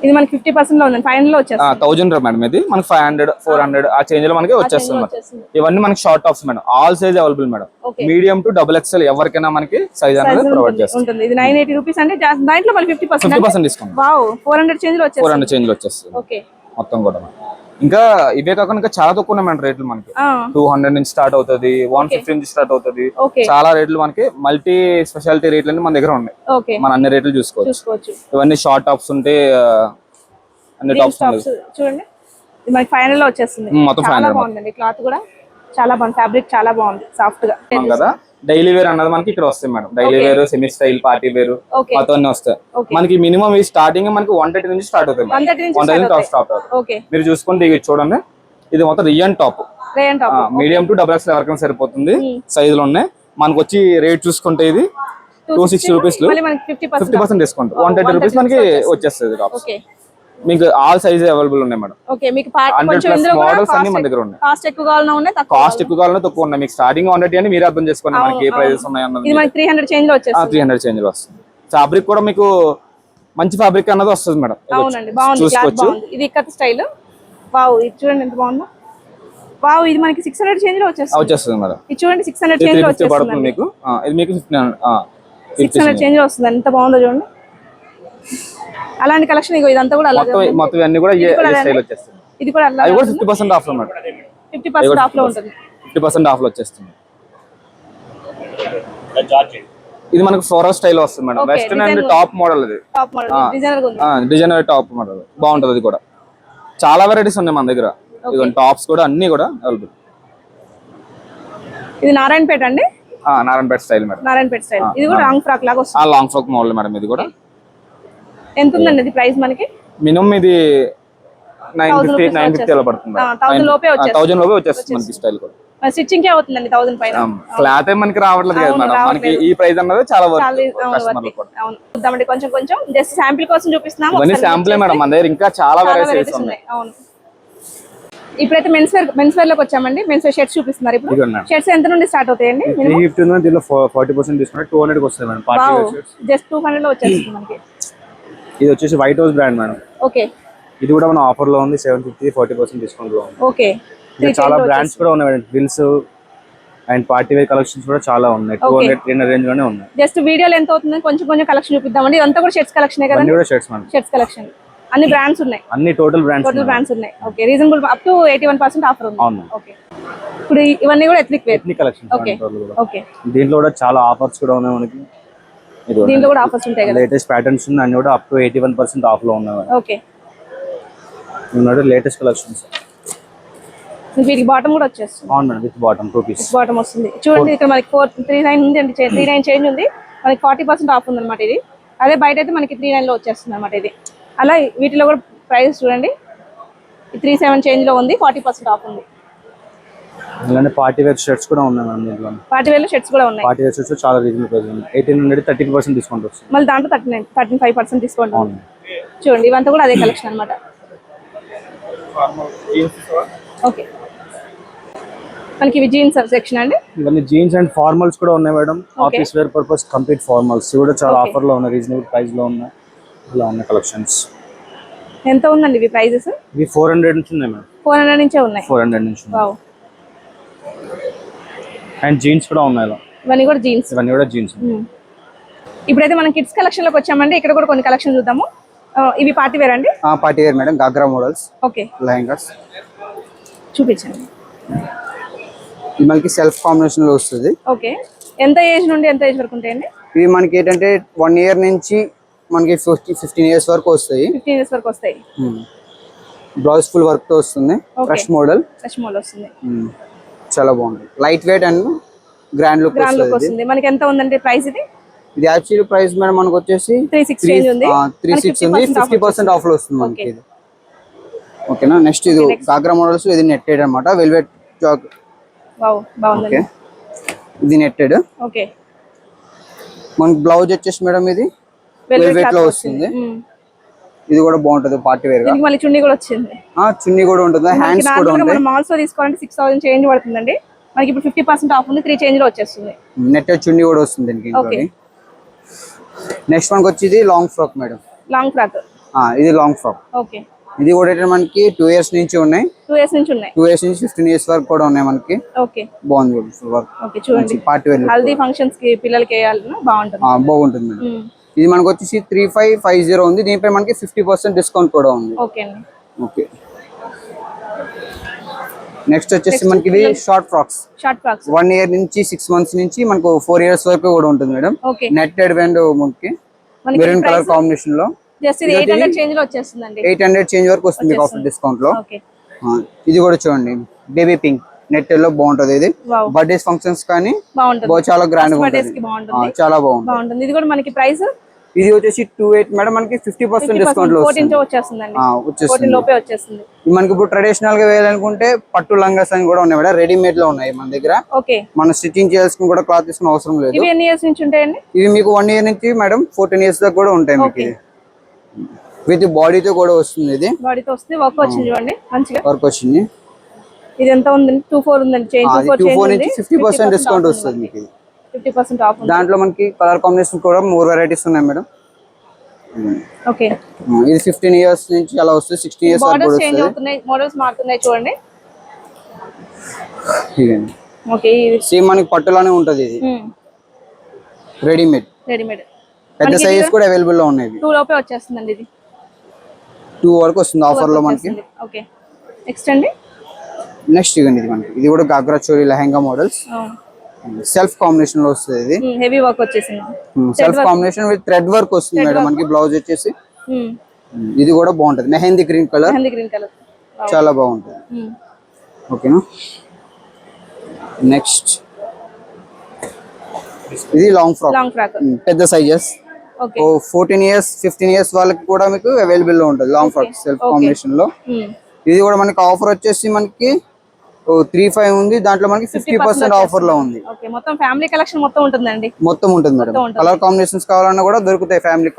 ఇది మనకి 50% లో ఉంది. ఫైనల్ లో వచ్చేస్తుంది 1000 మేడం. ఇది మనకి 500 400 ఆ చేంజ్ లో మనకి వచ్చేస్తుంది. ఇవన్నీ మనకి short tops madam. All size available madam. Medium to XXL ఎవరికైనా మనకి సైజ్ అనేది ప్రొవైడ్ చేస్తుంది. ఇది 980 రూపీస్ అంటే దాంట్లో మనకి 50% డిస్కౌంట్. వావ్. 400 చేంజ్ లో వచ్చేస్తుంది. 400 చేంజ్ లో వచ్చేస్తుంది. ఓకే. మొత్తం కూడా ఇంకా ఇవే కాకుండా ఇంకా చాలా తక్కువ ఉన్నాయి రేట్లు. మనకి 200 నుంచి స్టార్ట్ అవుతుంది, 150 నుంచి స్టార్ట్ అవుతుంది. చాలా రేట్లు మనకి మల్టీ స్పెషాలిటీ రేట్లు అన్ని మన దగ్గర ఉన్నాయి. మన అన్ని రేట్లు చూసుకోవచ్చు. ఇవన్నీ షార్ట్ టాప్స్ ఉంటే అన్ని టాప్స్ చూడండి. ఇది మనకి ఫైనల్ లో వచ్చేస్తుంది. మొత్తం చాలా బాగుందండి. క్లాత్ కూడా చాలా బాగుంది. ఫ్యాబ్రిక్ చాలా బాగుంది. సాఫ్ట్ గా కదా. డైలీ వేర్ అన్నది మనకి ఇక్కడ వస్తాయి madam. Daily wear, semi style, party wear మొత్తం అన్ని వస్తాయి. మనకి మినిమం ఈ స్టార్టింగ్ మనకి 130 నుంచి స్టార్ట్ అవుతాయి. 130 టాప్ స్టార్ట్ అవుతాయి. మీరు చూసుకుంటే ఇది చూడండి. ఇది మొత్తం rayon top. Medium to XXL ఎవరికైనా సరిపోతుంది. సైజులు ఉన్నాయి. మనకు వచ్చి రేట్ చూసుకుంటే ఇది 260 రూపీస్ 50% డిస్కౌంట్. 130 రూపీస్ మనకి వచ్చేస్తుంది టాప్స్. మీకు ఆల్ సైజ్ అవైలబుల్ ఉన్నాయి మేడం. ఓకే. మీకు 100+ మోడల్స్ అన్ని మన దగ్గర ఉన్నాయి. కాస్ట్ ఎక్కువ కావాలన్నా ఉన్నాయి, కాస్ట్ ఎక్కువ కావాలన్నా తక్కువ ఉన్నాయి. మీకు స్టార్టింగ్ 180 అని మీరు అర్థం చేసుకోండి మనకి ఏ ప్రైజెస్ ఉన్నాయి అన్నది. ఇది మనకి 300 చేంజ్ లో వచ్చేస్తుంది. 300 చేంజ్ లో వస్తుంది. ఫ్యాబ్రిక్ కూడా మీకు మంచి ఫ్యాబ్రిక్ అన్నది వస్తుంది మేడం. అవునండి. బాగుంది. క్లాత్ బాగుంది. ఇది ఇక్కత్ స్టైల్. వావ్. ఇది చూడండి ఎంత బాగుందో. వావ్. ఇది మనకి 600 చేంజ్ లో వచ్చేస్తుంది మేడం. ఇది చూడండి 600 చేంజ్ లో వచ్చేస్తుంది మీకు. ఇది మీకు 600 చేంజ్ లో వస్తుంది. ఎంత బాగుందో చూడండి. అలాంటి కలెక్షన్ ఇదంతా కూడా అలాగే మొత్తం అన్ని కూడా ఏ స్టైల్ వచ్చేస్తుంది. ఇది కూడా అలాగే. అది కూడా 50% ఆఫ్ లో మేడం. 50% ఆఫ్ లో ఉంటుంది. 50% ఆఫ్ లో వచ్చేస్తుంది. ఇది మనకు ఫ్లోరల్ స్టైల్ వస్తుంది madam. Western and top model. ఇది టాప్ మోడల్ డిజైనర్ ఉంది. డిజైనర్ టాప్ మోడల్ బాగుంటది. అది కూడా చాలా వెరైటీస్ ఉన్నాయి మన దగ్గర. ఇదిగోండి టాప్స్ కూడా అన్ని కూడా అవైలబుల్. ఇది నారాయణపేట అండి. Narayanpet style madam. Narayanpet style. ఇది కూడా లాంగ్ ఫ్రాక్ లాగా వస్తుంది. Long frock model madam. ఇది కూడా ఎంత ఉందండి ఇది ప్రైస్ మనకి? మినిమం ఇది 950 అలా పడుతుంది. 1000 లోపే వచ్చేస్తుంది మనకి స్టైల్ కూడా. స్టిచ్చింగ్ కే అవుతుందండి 1000 పైన. క్లాత్ మనకి రావట్లేదు కదా మేడం. మనకి ఈ ప్రైస్ అన్నది చాలా వర్త్. అవును. చూద్దామండి కొంచెం కొంచెం జస్ట్ శాంపిల్ కోసం చూపిస్తున్నాము. ఇవన్నీ శాంపిల్ మేడం. మన దగ్గర ఇంకా చాలా వెరైటీస్ ఉన్నాయి. అవును. ఇప్పుడైతే మెన్స్ వేర్ లోకి వచ్చామండి. మెన్స్ వేర్ షర్ట్స్ చూపిస్తున్నారు. ఇప్పుడు షర్ట్స్ ఎంత నుండి స్టార్ట్ అవుతాయండి? 350 నుండి దీనిలో 40% డిస్కౌంట్ 200 కి వస్తుంది madam. Party wear shirts just 200 లో వచ్చేస్తుంది మనకి. ఇది వచ్చేసి White House brand madam. Okay. ఇది కూడా మన ఆఫర్ లో ఉంది. 750 40% డిస్కౌంట్ లో ఉంది. ఓకే. చాలా బ్రాండ్స్ కూడా ఉన్నాయి madam. Wills and party wear collections కూడా చాలా ఉన్నాయి. 200 300 రేంజ్ లోనే ఉన్నాయి. జస్ట్ వీడియోలో ఎంత అవుతుంది కొంచెం కొంచెం కలెక్షన్ చూపిద్దామండి. ఇదంతా కూడా షర్ట్స్ కలెక్షన్ కదా? అన్ని కూడా షర్ట్స్ మేడం. షర్ట్స్ కలెక్షన్ అన్ని బ్రాండ్స్ ఉన్నాయి. అన్ని టోటల్ బ్రాండ్స్ ఉన్నాయి. Okay. Reasonable up to 81% offer ఉంది. ఓకే. ఇప్పుడు ఇవన్నీ కూడా ethnic wear. Ethnic collection. Okay. Okay. దీంట్లో కూడా చాలా ఆఫర్స్ కూడా ఉన్నాయి మనకి. దీంట్లో కూడా ఆఫర్స్ ఉంటాయి కదా? లేటెస్ట్ ప్యాటర్న్స్ ఉన్నాయి. అన్ని కూడా అప్ టు 81% ఆఫ్ లో ఉన్నాయి. ఓకే. ఇవన్నీ లేటెస్ట్ కలెక్షన్స్. వీటికి బాటమ్ కూడా వచ్చేస్తుంది. అవును madam. With bottom 2 piece bottom వస్తుంది. చూడండి ఇక్కడ మనకి 439 ఉంది అండి. 39 చేంజ్ ఉంది. మనకి 40% ఆఫ్ ఉంది అనమాట. ఇది అదే బయట అయితే మనకి 39 లో వచ్చేస్తుంది అనమాట. ఇది అలా వీటిలో కూడా ప్రైస్ చూడండి. 37 చేంజ్ లో ఉంది. 40% ఆఫ్ ఉంది. అలానే పార్టీ వేర్ షర్ట్స్ కూడా ఉన్నాయి మేడం. దీంట్లో పార్టీ వేర్ షర్ట్స్ కూడా ఉన్నాయి. పార్టీ వేర్ షర్ట్స్ చాలా రీజనబుల్ ప్రైస్ ఉంది. 1800 30% డిస్కౌంట్ వస్తుంది. మళ్ళీ దాంట్లో 35% డిస్కౌంట్ ఉంది. చూడండి ఇవంతా కూడా అదే కలెక్షన్ అనమాట. ఓకే. మనకి ఇవి జీన్స్ సెక్షన్ అండి. ఇవన్నీ జీన్స్ అండ్ ఫార్మల్స్ కూడా ఉన్నాయి madam. Office wear purpose complete formals కూడా చాలా ఆఫర్ లో ఉన్నాయి, రీజనబుల్ ప్రైస్ లో ఉన్నాయి. ఇలా ఉన్నాయి కలెక్షన్స్. ఎంత ఉందండి ఇవి ప్రైజెస్? ఇవి 400 నుంచి ఉన్నాయి మేడం. 400 నుంచే ఉన్నాయి. 400 నుంచి. వావ్. అండ్ జీన్స్ కూడా ఉన్నాయి. ఇవన్నీ కూడా జీన్స్. ఇవన్నీ కూడా జీన్స్. ఇప్పుడైతే మనం కిడ్స్ కలెక్షన్ లోకి వచ్చామండి. ఇక్కడ కూడా కొన్ని కలెక్షన్ చూద్దాము. ఇవి పార్టీ వేర్ అండి? Party wear madam, ghagra models. Okay, lehengas చూపించండి. ఇది మనకి సెల్ఫ్ కాంబినేషన్ లో వస్తుంది. ఓకే, ఎంత ఏజ్ నుండి ఎంత ఏజ్ వరకు ఉంటాయండి? ఇవి మనకి ఏంటంటే 1 year నుంచి మనకి 15 years వరకు వస్తాయి. 15 years వరకు వస్తాయి. బ్లౌజ్ ఫుల్ వర్క్ తో వస్తుంది. ఫ్రెష్ మోడల్ వస్తుంది. చాలా బాగుంది. Light weight and grand look వస్తుంది. మనకి ఎంత ఉందండి ప్రైస్ ఇది? ఇది యాక్చువల్లీ ప్రైస్ మేడం మనకు వచ్చేసి 360 ఉంది. 360 ఉంది. 50% ఆఫ్ లో వస్తుంది మనకి ఇది. ఓకేనా. నెక్స్ట్ ఇది గాగ్రా మోడల్స్. ఇది నెట్టెడ్ అన్నమాట, వెల్వెట్ జాక్. వావ్, బాగుంది. ఇది నెట్టెడ్. ఓకే, మనకి బ్లౌజ్ వచ్చేసి మేడం ఇది వెల్వెట్ లో వస్తుంది. ఇది కూడా బాగుంటది పార్టీ వేర్ గా. మళ్ళీ చున్నీ కూడా వచ్చింది. చున్నీ కూడా ఉంటుంది, హ్యాండ్స్ కూడా ఉంటాయి. మనం మాల్స్ లో తీసుకోవాలంటే 6000 చేంజ్ పడుతుందండి. మనకి ఇప్పుడు 50% ఆఫ్ ఉంది. 3 చేంజ్ లో వచ్చేస్తుంది. నెట్టెడ్ చున్నీ కూడా వస్తుంది దీనికి. నెక్స్ట్ మనకి వచ్చేది long frock madam. Long frock. ఇది లాంగ్ ఫ్రాక్. ఓకే, ఇది కూడా మనకి 2 years నుంచి ఉన్నాయి. 2 years నుంచి ఉన్నాయి. 2 years నుంచి 15 years వరకు కూడా ఉన్నాయి మనకి. ఓకే, బాగుంది ఫుల్ వర్క్. ఓకే, చూడండి. పార్టీ వేర్ హల్దీ ఫంక్షన్స్ కి పిల్లలకి వేయాలన్నా బాగుంటుంది. బాగుంటుంది మేడం. ఇది మనకి వచ్చేసి 3550 ఉంది. దీనిపై మనకి 50% డిస్కౌంట్ కూడా ఉంది. ఓకే అండి. ఓకే. నెక్స్ట్ వచ్చేసి మనకి ఇది షార్ట్ ఫ్రాక్స్. 1 year నుంచి 6 months నుంచి మనకు 4 years వరకు కూడా ఉంటుంది మేడం. నెట్టెడ్ అండ్ మనకి మెరూన్ కలర్ కాంబినేషన్ లో జస్ట్ ఇది 800 చేంజ్ లో వచ్చేస్తుందండి. 800 చేంజ్ వరకు వస్తుంది ఆఫర్ డిస్కౌంట్ లో. ఇది కూడా చూడండి, బేబీ పింక్ నెట్టెడ్ లో బాగుంటది. ఇది బర్త్డేస్ ఫంక్షన్స్ కానీ చాలా గ్రాండ్ గా ఉంటుంది. చాలా బాగుంటుంది. ఇది కూడా మనకి ప్రైస్ ఇది వచ్చేసి 28 మేడం. మనకి 50% డిస్కౌంట్ లో వచ్చేస్తుందండి. మనకి ఇప్పుడు ట్రెడిషనల్ గా వేయాలనుకుంటే పట్టు లంగాస్ అని కూడా ఉన్నాయి మేడం. రెడీమేడ్ లో ఉన్నాయి మన దగ్గర. మనం స్టిచ్చింగ్ చేయాల్సిన కూడా క్లాత్ తీసుకునే అవసరం లేదు. ఇవి ఎన్ని ఇయర్స్ నుంచి ఉంటాయండి? ఇవి మీకు 1 year నుంచి మేడం 14 years దాకా కూడా ఉంటాయి మీకు. విత్ బాడీతో కూడా వస్తుంది. ఇది బాడీతో వస్తుంది. వర్క్ వచ్చింది చూడండి, మంచిగా వర్క్ వచ్చింది. ఇది ఎంత ఉందండి? 24 ఉందండి. చేంజ్ 24 నుంచి 50% డిస్కౌంట్ వస్తుంది మీకు. 50% ఆఫ్. దాంట్లో మనకి కలర్ కాంబినేషన్ కూడా 3 varieties ఉన్నాయి మేడం. ఓకే, ఇది 15 years నుంచి అలా వస్తుంది. 16 years వరకు మోడల్స్ చేంజ్ అవుతున్నాయి, మోడల్స్ మారుతున్నాయి చూడండి. ఓకే, సేమ్ మనకి పట్టులానే ఉంటది. ఇది రెడీమేడ్. పెద్ద సైజ్ కూడా అవైలబుల్ లో ఉన్నాయి. 2 లోపే వచ్చేస్తుందండి. ఇది 2 వరకు వస్తుంది ఆఫర్ లో మనకి. ఓకే, నెక్స్ట్ అండి. నెక్స్ట్ ఇవ్వండి, ఇది మనకి ఇది కూడా గాగ్రా చోరీ లెహంగా మోడల్స్. సెల్ఫ్ కాంబినేషన్ లో వస్తుంది. ఇది హెవీ వర్క్ వచ్చేసింది. Self combination with thread work వస్తుంది మేడం మనకి. బ్లౌజ్ వచ్చేసి ఇది కూడా బాగుంటది, మెహందీ గ్రీన్ కలర్. చాలా బాగుంటది. ఓకేనా. నెక్స్ట్ ఇది లాంగ్ ఫ్రాక్, పెద్ద సైజెస్. 14 years 15 years వాళ్ళకి కూడా మీకు అవైలబుల్ లో ఉంటుంది లాంగ్ ఫ్రాక్ సెల్ఫ్ కాంబినేషన్ లో. ఇది కూడా మనకి ఆఫర్ వచ్చేసి మనకి 35 ఉంది. దాంట్లో మనకి 50% ఆఫర్ లో ఉంది. మొత్తం ఫ్యామిలీ కలెక్షన్ మొత్తం ఉంటుందండి. మొత్తం ఉంటుంది మేడం. కలర్ కాంబినేషన్స్ కావాలన్నా కూడా దొరుకుతాయి ఫ్యామిలీ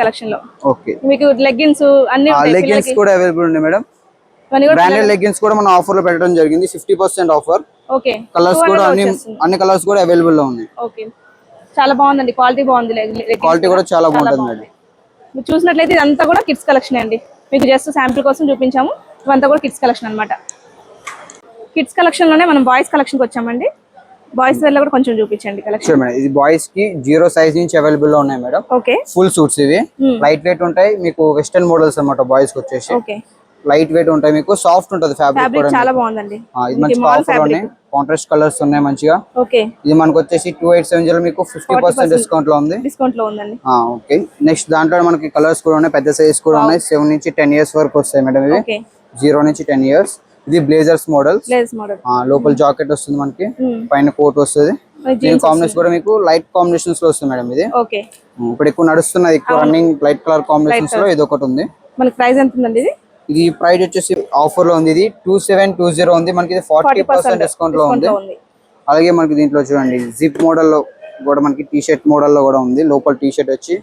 కలెక్షన్ లో. ఓకే, మీకు లెగ్గిన్స్ అన్ని లెగ్గిన్స్ కూడా అవైలబుల్ ఉన్నాయి మేడం. బ్రాండెడ్ లెగ్గిన్స్ కూడా మనం ఆఫర్ లో పెట్టడం జరిగింది. 50% ఆఫర్. ఓకే, కలర్స్ కూడా అన్ని కలర్స్ కూడా అవైలబుల్ లో ఉన్నాయి. ఓకే, చాలా బాగుందండి. క్వాలిటీ బాగుంది. క్వాలిటీ కూడా చాలా బాగుంటుంది మేడం. మీరు చూసినట్లయితే ఇదంతా కూడా కిడ్స్ కలెక్షన్ అండి. మీకు జస్ట్ శాంపిల్ కోసం చూపించాము. ఇవంతా కూడా కిడ్స్ కలెక్షన్ అన్నమాట. కిడ్స్ కలెక్షన్ లోనే మనం బాయ్స్ కలెక్షన్ కి వచ్చామండి. బాయ్స్ వేర్ లో కూడా కొంచెం చూపించండి కలెక్షన్. ఇది బాయ్స్ కి 0 size నుంచి అవైలబుల్ లో ఉన్నాయి మేడం. ఓకే, ఫుల్ సూట్స్ ఇవి లైట్ వెయిట్ ఉంటాయి. మీకు వెస్టర్న్ మోడల్స్ అన్నమాట. బాయ్స్ కి వచ్చేసి లైట్ వెయిట్ ఉంటాయి. మీకు సాఫ్ట్ ఉంటది ఫ్యాబ్రిక్ కూడా. చాలా బాగుందండి. ఇది మంచి ఆఫర్ ఉన్నాయి. కాంట్రాస్ట్ కలర్స్ ఉన్నాయి మంచిగా. ఓకే, ఇది మనకు వచ్చేసి 2870 మీకు 50% డిస్కౌంట్ లో ఉంది. ఓకే, నెక్స్ట్ దాంట్లో మనకి కలర్స్ కూడా ఉన్నాయి. పెద్ద సైజ్ కూడా ఉన్నాయి. 7 నుంచి 10 years వరకు వస్తాయి మేడం ఇవి. 0 నుంచి 10 years. ఇది బ్లేజర్స్ మోడల్. లోపల జాకెట్ వస్తుంది మనకి, పైన కోట్ వస్తుంది. దీని కాంబినేషన్ కూడా మీకు లైట్ కాంబినేషన్స్ లో వస్తుంది మేడం. ఇది ఇప్పుడు ఎక్కువ నడుస్తున్నది, ఎక్కువ రన్నింగ్ లైట్ కలర్ కాంబినేషన్స్ లో ఇది ఒకటి ఉంది. మనకి ప్రైస్ ఎంత ఉందండి? ఇది ప్రైస్ వచ్చేసి ఆఫర్ లో ఉంది. ఇది 2720 ఉంది మనకి. 40% డిస్కౌంట్ లో ఉంది. అలాగే మనకి దీంట్లో చూడండి జిప్ మోడల్ లో కూడా మనకి టీ షర్ట్ మోడల్ లో కూడా ఉంది. లోపల టీ షర్ట్ వచ్చి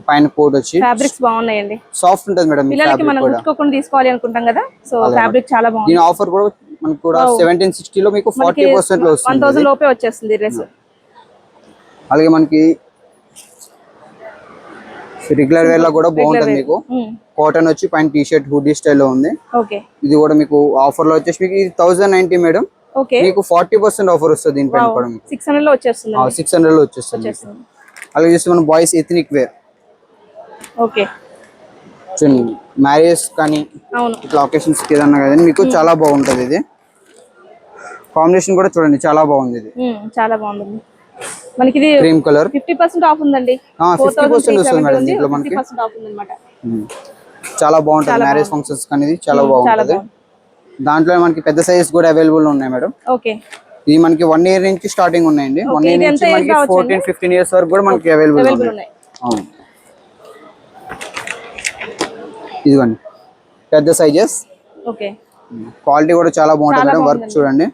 పైన కోట్ వచ్చి ఫ్యాబ్రిక్స్ బాగున్నాయండి. సాఫ్ట్ ఉంటుంది మేడం. పిల్లలకి మనం కుట్టుకోకుండా తీసుకోవాలి అనుకుంటాం కదా, సో ఫ్యాబ్రిక్ చాలా బాగుంది. దీని ఆఫర్ కూడా మనకు కూడా 1760 లో మీకు 40% లో వస్తుంది 1000 లోపే వచ్చేస్తుంది డ్రెస్. అలాగే మనకి రెగ్యులర్ వేర్ లో కూడా బాగుంటుంది మీకు. కాటన్ వచ్చి పైన టీ షర్ట్ హుడీ స్టైల్లో ఉంది. ఓకే, ఇది కూడా మీకు ఆఫర్ లో వచ్చేసి మీకు 1090 మేడం. ఓకే, మీకు 40% ఆఫర్ వస్తుంది దీనిపైన కూడా మీకు 600 లో వచ్చేస్తుంది. 600 లో వచ్చేస్తుంది. అలాగే చూస్తే మనం బాయ్స్ ఎథనిక్ వేర్. ఓకే, చూడండి మ్యారేజ్ కానీ ఇట్లా ఒకేషన్స్ కి ఏదన్నా కానీ మీకు చాలా బాగుంటది. ఇది కాంబినేషన్ కూడా చూడండి చాలా బాగుంది. ఇది చాలా బాగుంది. మనకి ఇది క్రీమ్ కలర్ 50% ఆఫ్ ఉందండి. 50% వస్తుంది మేడం దీంట్లో మనకి. 50% ఆఫ్ ఉందన్నమాట. చాలా బాగుంటది మ్యారేజ్ ఫంక్షన్స్ కానీ ఇది చాలా బాగుంటది. దాంట్లో మనకి పెద్ద సైజ్ కూడా అవైలబుల్ ఉన్నాయి మేడం. ఓకే, ఇది మనకి 1 year నుంచి స్టార్టింగ్ ఉన్నాయండి. 1 year నుంచి మనకి 14-15 years వరకు కూడా మనకి అవైలబుల్ ఉన్నాయి. అవును, ఇదిగోండి పెద్ద సైజెస్. ఓకే, క్వాలిటీ కూడా చాలా బాగుంటుంది మేడం. వర్క్ చూడండి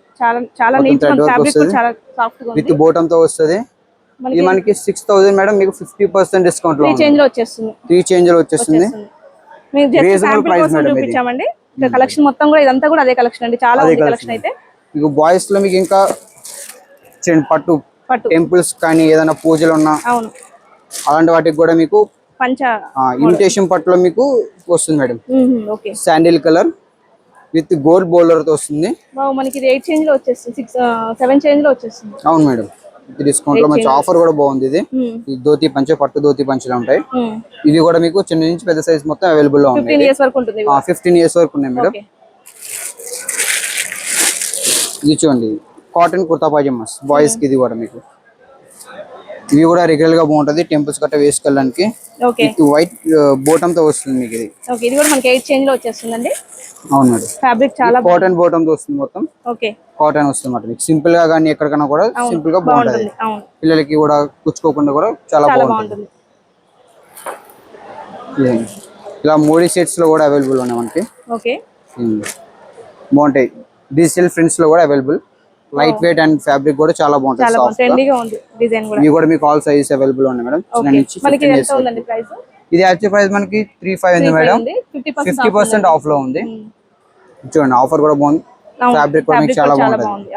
చాలా నీట్ గా ఫ్యాబ్రిక్ కూడా చాలా సాఫ్ట్ గా ఉంది. విత్ బోటం తో వస్తది. ఇది మనకి 6000 మేడం. మీకు 50% డిస్కౌంట్ లో 3 చేంజ్ లో వచ్చేస్తుంది. 3 చేంజ్ లో వచ్చేస్తుంది. మీకు జస్ట్ రీజనబుల్ శాంపిల్ ప్రైస్ కోసం మేడం ఇది. చూపించామండి. ఇక్కడ కలెక్షన్ మొత్తం కూడా ఇదంతా కూడా అదే కలెక్షన్ అండి. చాలా ఉంది కలెక్షన్ అయితే. మీకు బాయ్స్ లో మీకు ఇంకా పట్టు టెంపుల్స్ కానీ ఏదైనా పూజలు ఉన్నా అవును అలాంటి వాటికి కూడా మీకు పంచ ఇమిటేషన్ పట్టులో మీకు వస్తుంది madam. Okay, sandal colour with gold bolder తో వస్తుంది. మనకి 8 చేంజ్ లో వచ్చేస్తుంది. 7 చేంజ్ లో వచ్చేస్తుంది. అవును మేడం, డిస్కౌంట్ లో మంచి ఆఫర్ కూడా బాగుంది. ఇది ధోతి పంచ పట్టు ధోతి పంచలు ఉంటాయి. ఇది కూడా మీకు చిన్న నుంచి పెద్ద సైజ్ మొత్తం అవైలబుల్ లో ఉంది. 15 years వరకు ఉంటుంది. 15 years వరకు ఉన్నాయి మేడం. ఇది చూడండి కాటన్ కుర్తా పైజామాస్ బాయ్స్ కి. ఇది కూడా మీకు ఇవి కూడా రెగ్యులర్ గా బాగుంటది. టెంపుల్స్ గట్ట వేసుకెళ్ళడానికి. వైట్ బోటమ్ తో వస్తుంది మీకు ఇది. ఓకే, ఇది కూడా మనకి 8 చేంజ్ లో వచ్చేస్తుందండి. అవును మేడం, ఫ్యాబ్రిక్ చాలా కాటన్ బోటమ్ తో వస్తుంది మొత్తం. ఓకే, కాటన్ వస్తుంది మాట. మీకు సింపుల్ గా కానీ ఎక్కడికైనా కూడా సింపుల్ గా బాగుంటది. పిల్లలకి కూడా కుచ్చుకోకుండా కూడా చాలా బాగుంటుంది. ఇలా 3 సెట్స్ లో కూడా అవైలబుల్ ఉన్నాయి మనకి. ఓకే, బాగుంటాయి. డిజిటల్ ప్రింట్స్ లో కూడా available. Light weight and fabric కూడా చాలా బాగుంటుంది. ఇవి కూడా మీకు ఆల్ సైజెస్ అవైలబుల్ ఉన్నాయి మేడం. ఇది యాక్చువల్ ప్రైస్ మనకి 35 ఉంది మేడం. 50% ఆఫ్ లో ఉంది. చూడండి ఆఫర్ కూడా బాగుంది. ఫ్యాబ్రిక్ కూడా మీకు చాలా బాగుంటుంది.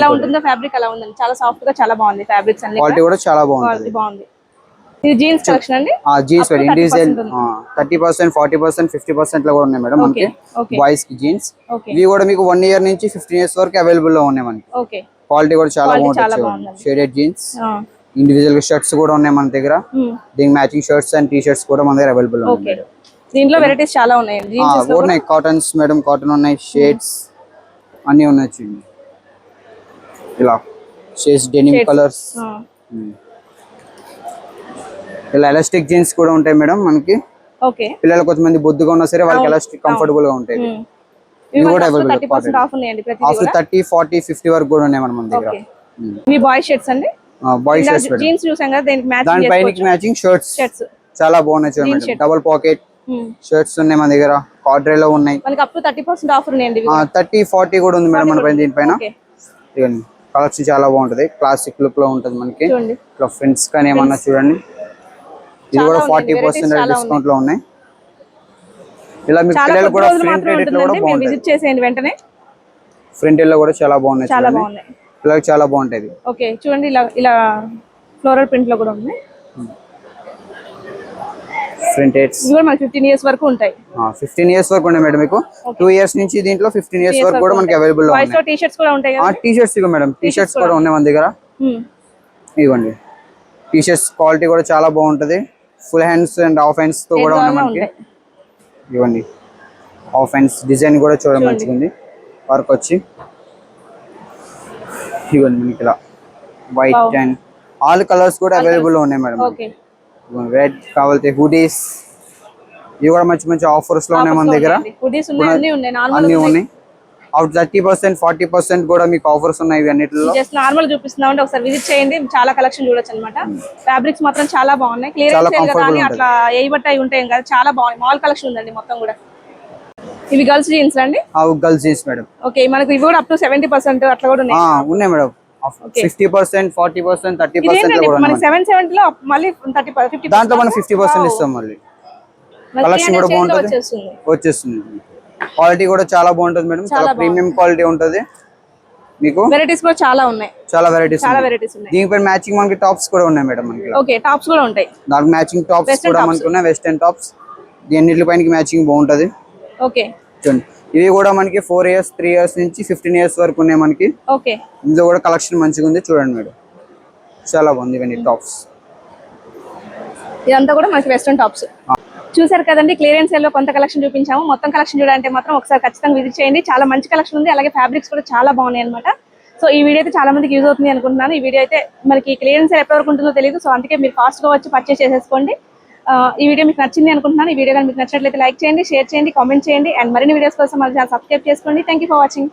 ఎలా ఉంటుందో ఫ్యాబ్రిక్ అలా ఉందండి. చాలా సాఫ్ట్ గా చాలా బాగుంది. ఫ్యాబ్రిక్స్ అన్ని క్వాలిటీ కూడా చాలా బాగుంది. ఇది జీన్స్ కలెక్షన్ అండి. జీన్స్ ఇండివిజువల్ 30%, 40%, 50% లో కూడా ఉన్నాయి మేడం మనకి బాయ్స్ కి జీన్స్. ఇవి కూడా మీకు 1 year నుంచి 15 years వరకు అవైలబుల్ లో ఉన్నాయి మనకి. క్వాలిటీ కూడా చాలా బాగుంటుంది. షేడెడ్ జీన్స్ ఇండివిజువల్ షర్ట్స్ కూడా ఉన్నాయి మన దగ్గర. దీనికి matching shirts and T shirts కూడా మన దగ్గర అవైలబుల్ ఉన్నాయి. దీంట్లో వెరైటీస్ చాలా ఉన్నాయి. ఉన్నాయి కాటన్స్ మేడం. కాటన్ ఉన్నాయి, షేడ్స్ అన్ని ఉన్నాయి. ఇలా షేడ్స్ డెనిమ్ కలర్స్. ఇలా ఎలాస్టిక్ జీన్స్ కూడా ఉంటాయి మేడం మనకి. ఓకే, పిల్లలు కొంతమంది బొద్దుగా ఉన్నా సరే వాళ్ళకి ఎలాస్టిక్ కంఫర్టబుల్ గా ఉంటాయి. ఇవి కూడా అవైలబుల్. 30% ఆఫ్ ఉన్నాయండి. ఆఫర్ 30, 40, 50 వరకు కూడా ఉన్నాయి మన దగ్గర. మీ బాయ్ షర్ట్స్ అండి. బాయ్ షర్ట్స్ జీన్స్ చూసాం కదా, దానికి మ్యాచింగ్ షర్ట్స్ చాలా బాగున్నాయి చూడండి. డబుల్ పాకెట్ షర్ట్స్ ఉన్నాయి మన దగ్గర. కార్డ్రేలో ఉన్నాయి. మనకి అప్ టు 30% ఆఫర్ ఉన్నాయండి. 30, 40 కూడా ఉంది మేడం మన పైన. దీనిపైన కలెక్షన్ చాలా బాగుంటది. క్లాసిక్ లుక్ లో ఉంటది మనకి. ఇట్లా ఫ్రెండ్స్ కానీ ఏమన్నా చూడండి. ఇది కూడా 40% డిస్కౌంట్ లో ఉన్నాయి. ఇలా మీ పిల్లలు కూడా ఫ్రంట్ రేట్ లో కూడా బాగుంటుంది. విజిట్ చేసేయండి వెంటనే. ఫ్రంట్ లో కూడా చాలా బాగున్నాయి. చాలా బాగున్నాయి. పిల్లలకి చాలా బాగుంటది. ఓకే, చూడండి ఇలా ఫ్లోరల్ ప్రింట్ లో కూడా ఉన్నాయి. ఫ్రంట్ రేట్స్ ఇది కూడా మనకి 15 years వరకు ఉంటాయి. 15 years వరకు ఉన్నాయి మేడం మీకు. 2 years నుంచి దీంట్లో 15 years వరకు కూడా మనకి అవైలబుల్ లో ఉన్నాయి. బాయ్స్ లో టీ షర్ట్స్ కూడా ఉంటాయి కదా. టీ షర్ట్స్ ఇగో మేడం. టీ షర్ట్స్ కూడా ఉన్నాయి మన దగ్గర. ఇవ్వండి టీ షర్ట్స్ క్వాలిటీ కూడా చాలా బాగుంటది. Full hands and half hands తో కూడా ఉన్నాయి మనకి. ఇవ్వండి హాఫ్ హ్యాండ్స్ డిజైన్ కూడా చూడండి మంచిగా ఉంది. వర్క్ వచ్చి ఇవ్వండి మనకి ఇలా వైట్ అండ్ ఆల్ కలర్స్ కూడా అవైలబుల్ ఉన్నాయి మేడం. రెడ్ కావాలంటే హుడీస్. ఇవి కూడా మంచి మంచి ఆఫర్స్ లో ఉన్నాయి మన దగ్గర. అన్ని ఉన్నాయి. 30%, 40% కూడా మీకు ఆఫర్స్ ఉన్నాయి. ఇవన్నిటిలో జస్ట్ నార్మల్ చూపిస్తున్నాం అంటే ఒకసారి విజిట్ చేయండి. చాలా కలెక్షన్ చూడొచ్చు అన్నమాట. ఫ్యాబ్రిక్స్ మాత్రం చాలా బాగున్నాయి. క్లియరెన్స్ సేల్ కదా అని అట్లా ఏవి బట్టాయి ఉంటాయి కదా. చాలా బాగుంది. మాల్ కలెక్షన్ ఉందండి మొత్తం కూడా. ఇవి గర్ల్స్ జీన్స్ అండి. Girls jeans madam. ఓకే, మనకి ఇవి కూడా అప్ టు 70% అట్లా కూడా ఉన్నాయి మేడం. 50%, 40%, 30% కూడా మనకి 770 లో మళ్ళీ 30, 50 దాంట్లో మనం 50% ఇస్తాం. మళ్ళీ కలెక్షన్ కూడా బాగుంటుంది. వచ్చేస్తుంది. క్వాలిటీ కూడా చాలా బాగుంటుంది మేడం, చాలా ప్రీమియం క్వాలిటీ ఉంటుంది మీకు. వెరైటీస్ కూడా చాలా ఉన్నాయి, చాలా వెరైటీస్ ఉన్నాయి. దీనిపై మ్యాచింగ్ మనకి టాప్స్ కూడా ఉన్నాయి మేడం మనకి. ఓకే, టాప్స్ కూడా ఉంటాయి. దానికి మ్యాచింగ్ టాప్స్ కూడా మనకి ఉన్నాయి, వెస్టర్న్ టాప్స్. దీనిటి పైన మ్యాచింగ్ బాగుంటది. ఓకే, చూడండి ఇవి కూడా మనకి 4 ఇయర్స్ 3 ఇయర్స్ నుంచి 15 ఇయర్స్ వరకు ఉన్నాయి మనకి. ఓకే, ఇందులో కూడా కలెక్షన్ మంచిగా ఉంది చూడండి మేడం, చాలా బాగుంది ఇవన్నీ టాప్స్. ఇదంతా కూడా మనకి వెస్టర్న్ టాప్స్. చూసారు కదండి, క్లియరెన్స్ సేల్ లో కొంత కలెక్షన్ చూపించాము. మొత్తం కలెక్షన్ చూడాలంటే మాత్రం ఒకసారి ఖచ్చితంగా విజిట్ చేయండి. చాలా మంచి కలెక్షన్ ఉంది, అలాగే ఫ్యాబ్రిక్స్ కూడా చాలా బాగున్నాయి అనమాట. సో ఈ వీడియో అయితే చాలా మందికి యూజ్ అవుతుంది అనుకుంటున్నాను. ఈ వీడియో అయితే మనకి క్లియరెన్స్ సేల్ ఎప్పటి వరకు ఉంటుందో తెలియదు, సో అందుకే మీరు ఫాస్ట్ గా వచ్చి పర్చేస్ చేసేసుకోండి. ఈ వీడియో మీకు నచ్చింది అనుకుంటున్నాను. ఈ వీడియో కానీ మీకు నచ్చినట్లయితే లైక్ చేయండి, షేర్ చేయండి, కామెంట్ చేయండి, అండ్ మరిన్ని వీడియోస్ కోసం మన ఛానల్ సబ్స్క్రైబ్ చేసుకోండి. Thank you for watching.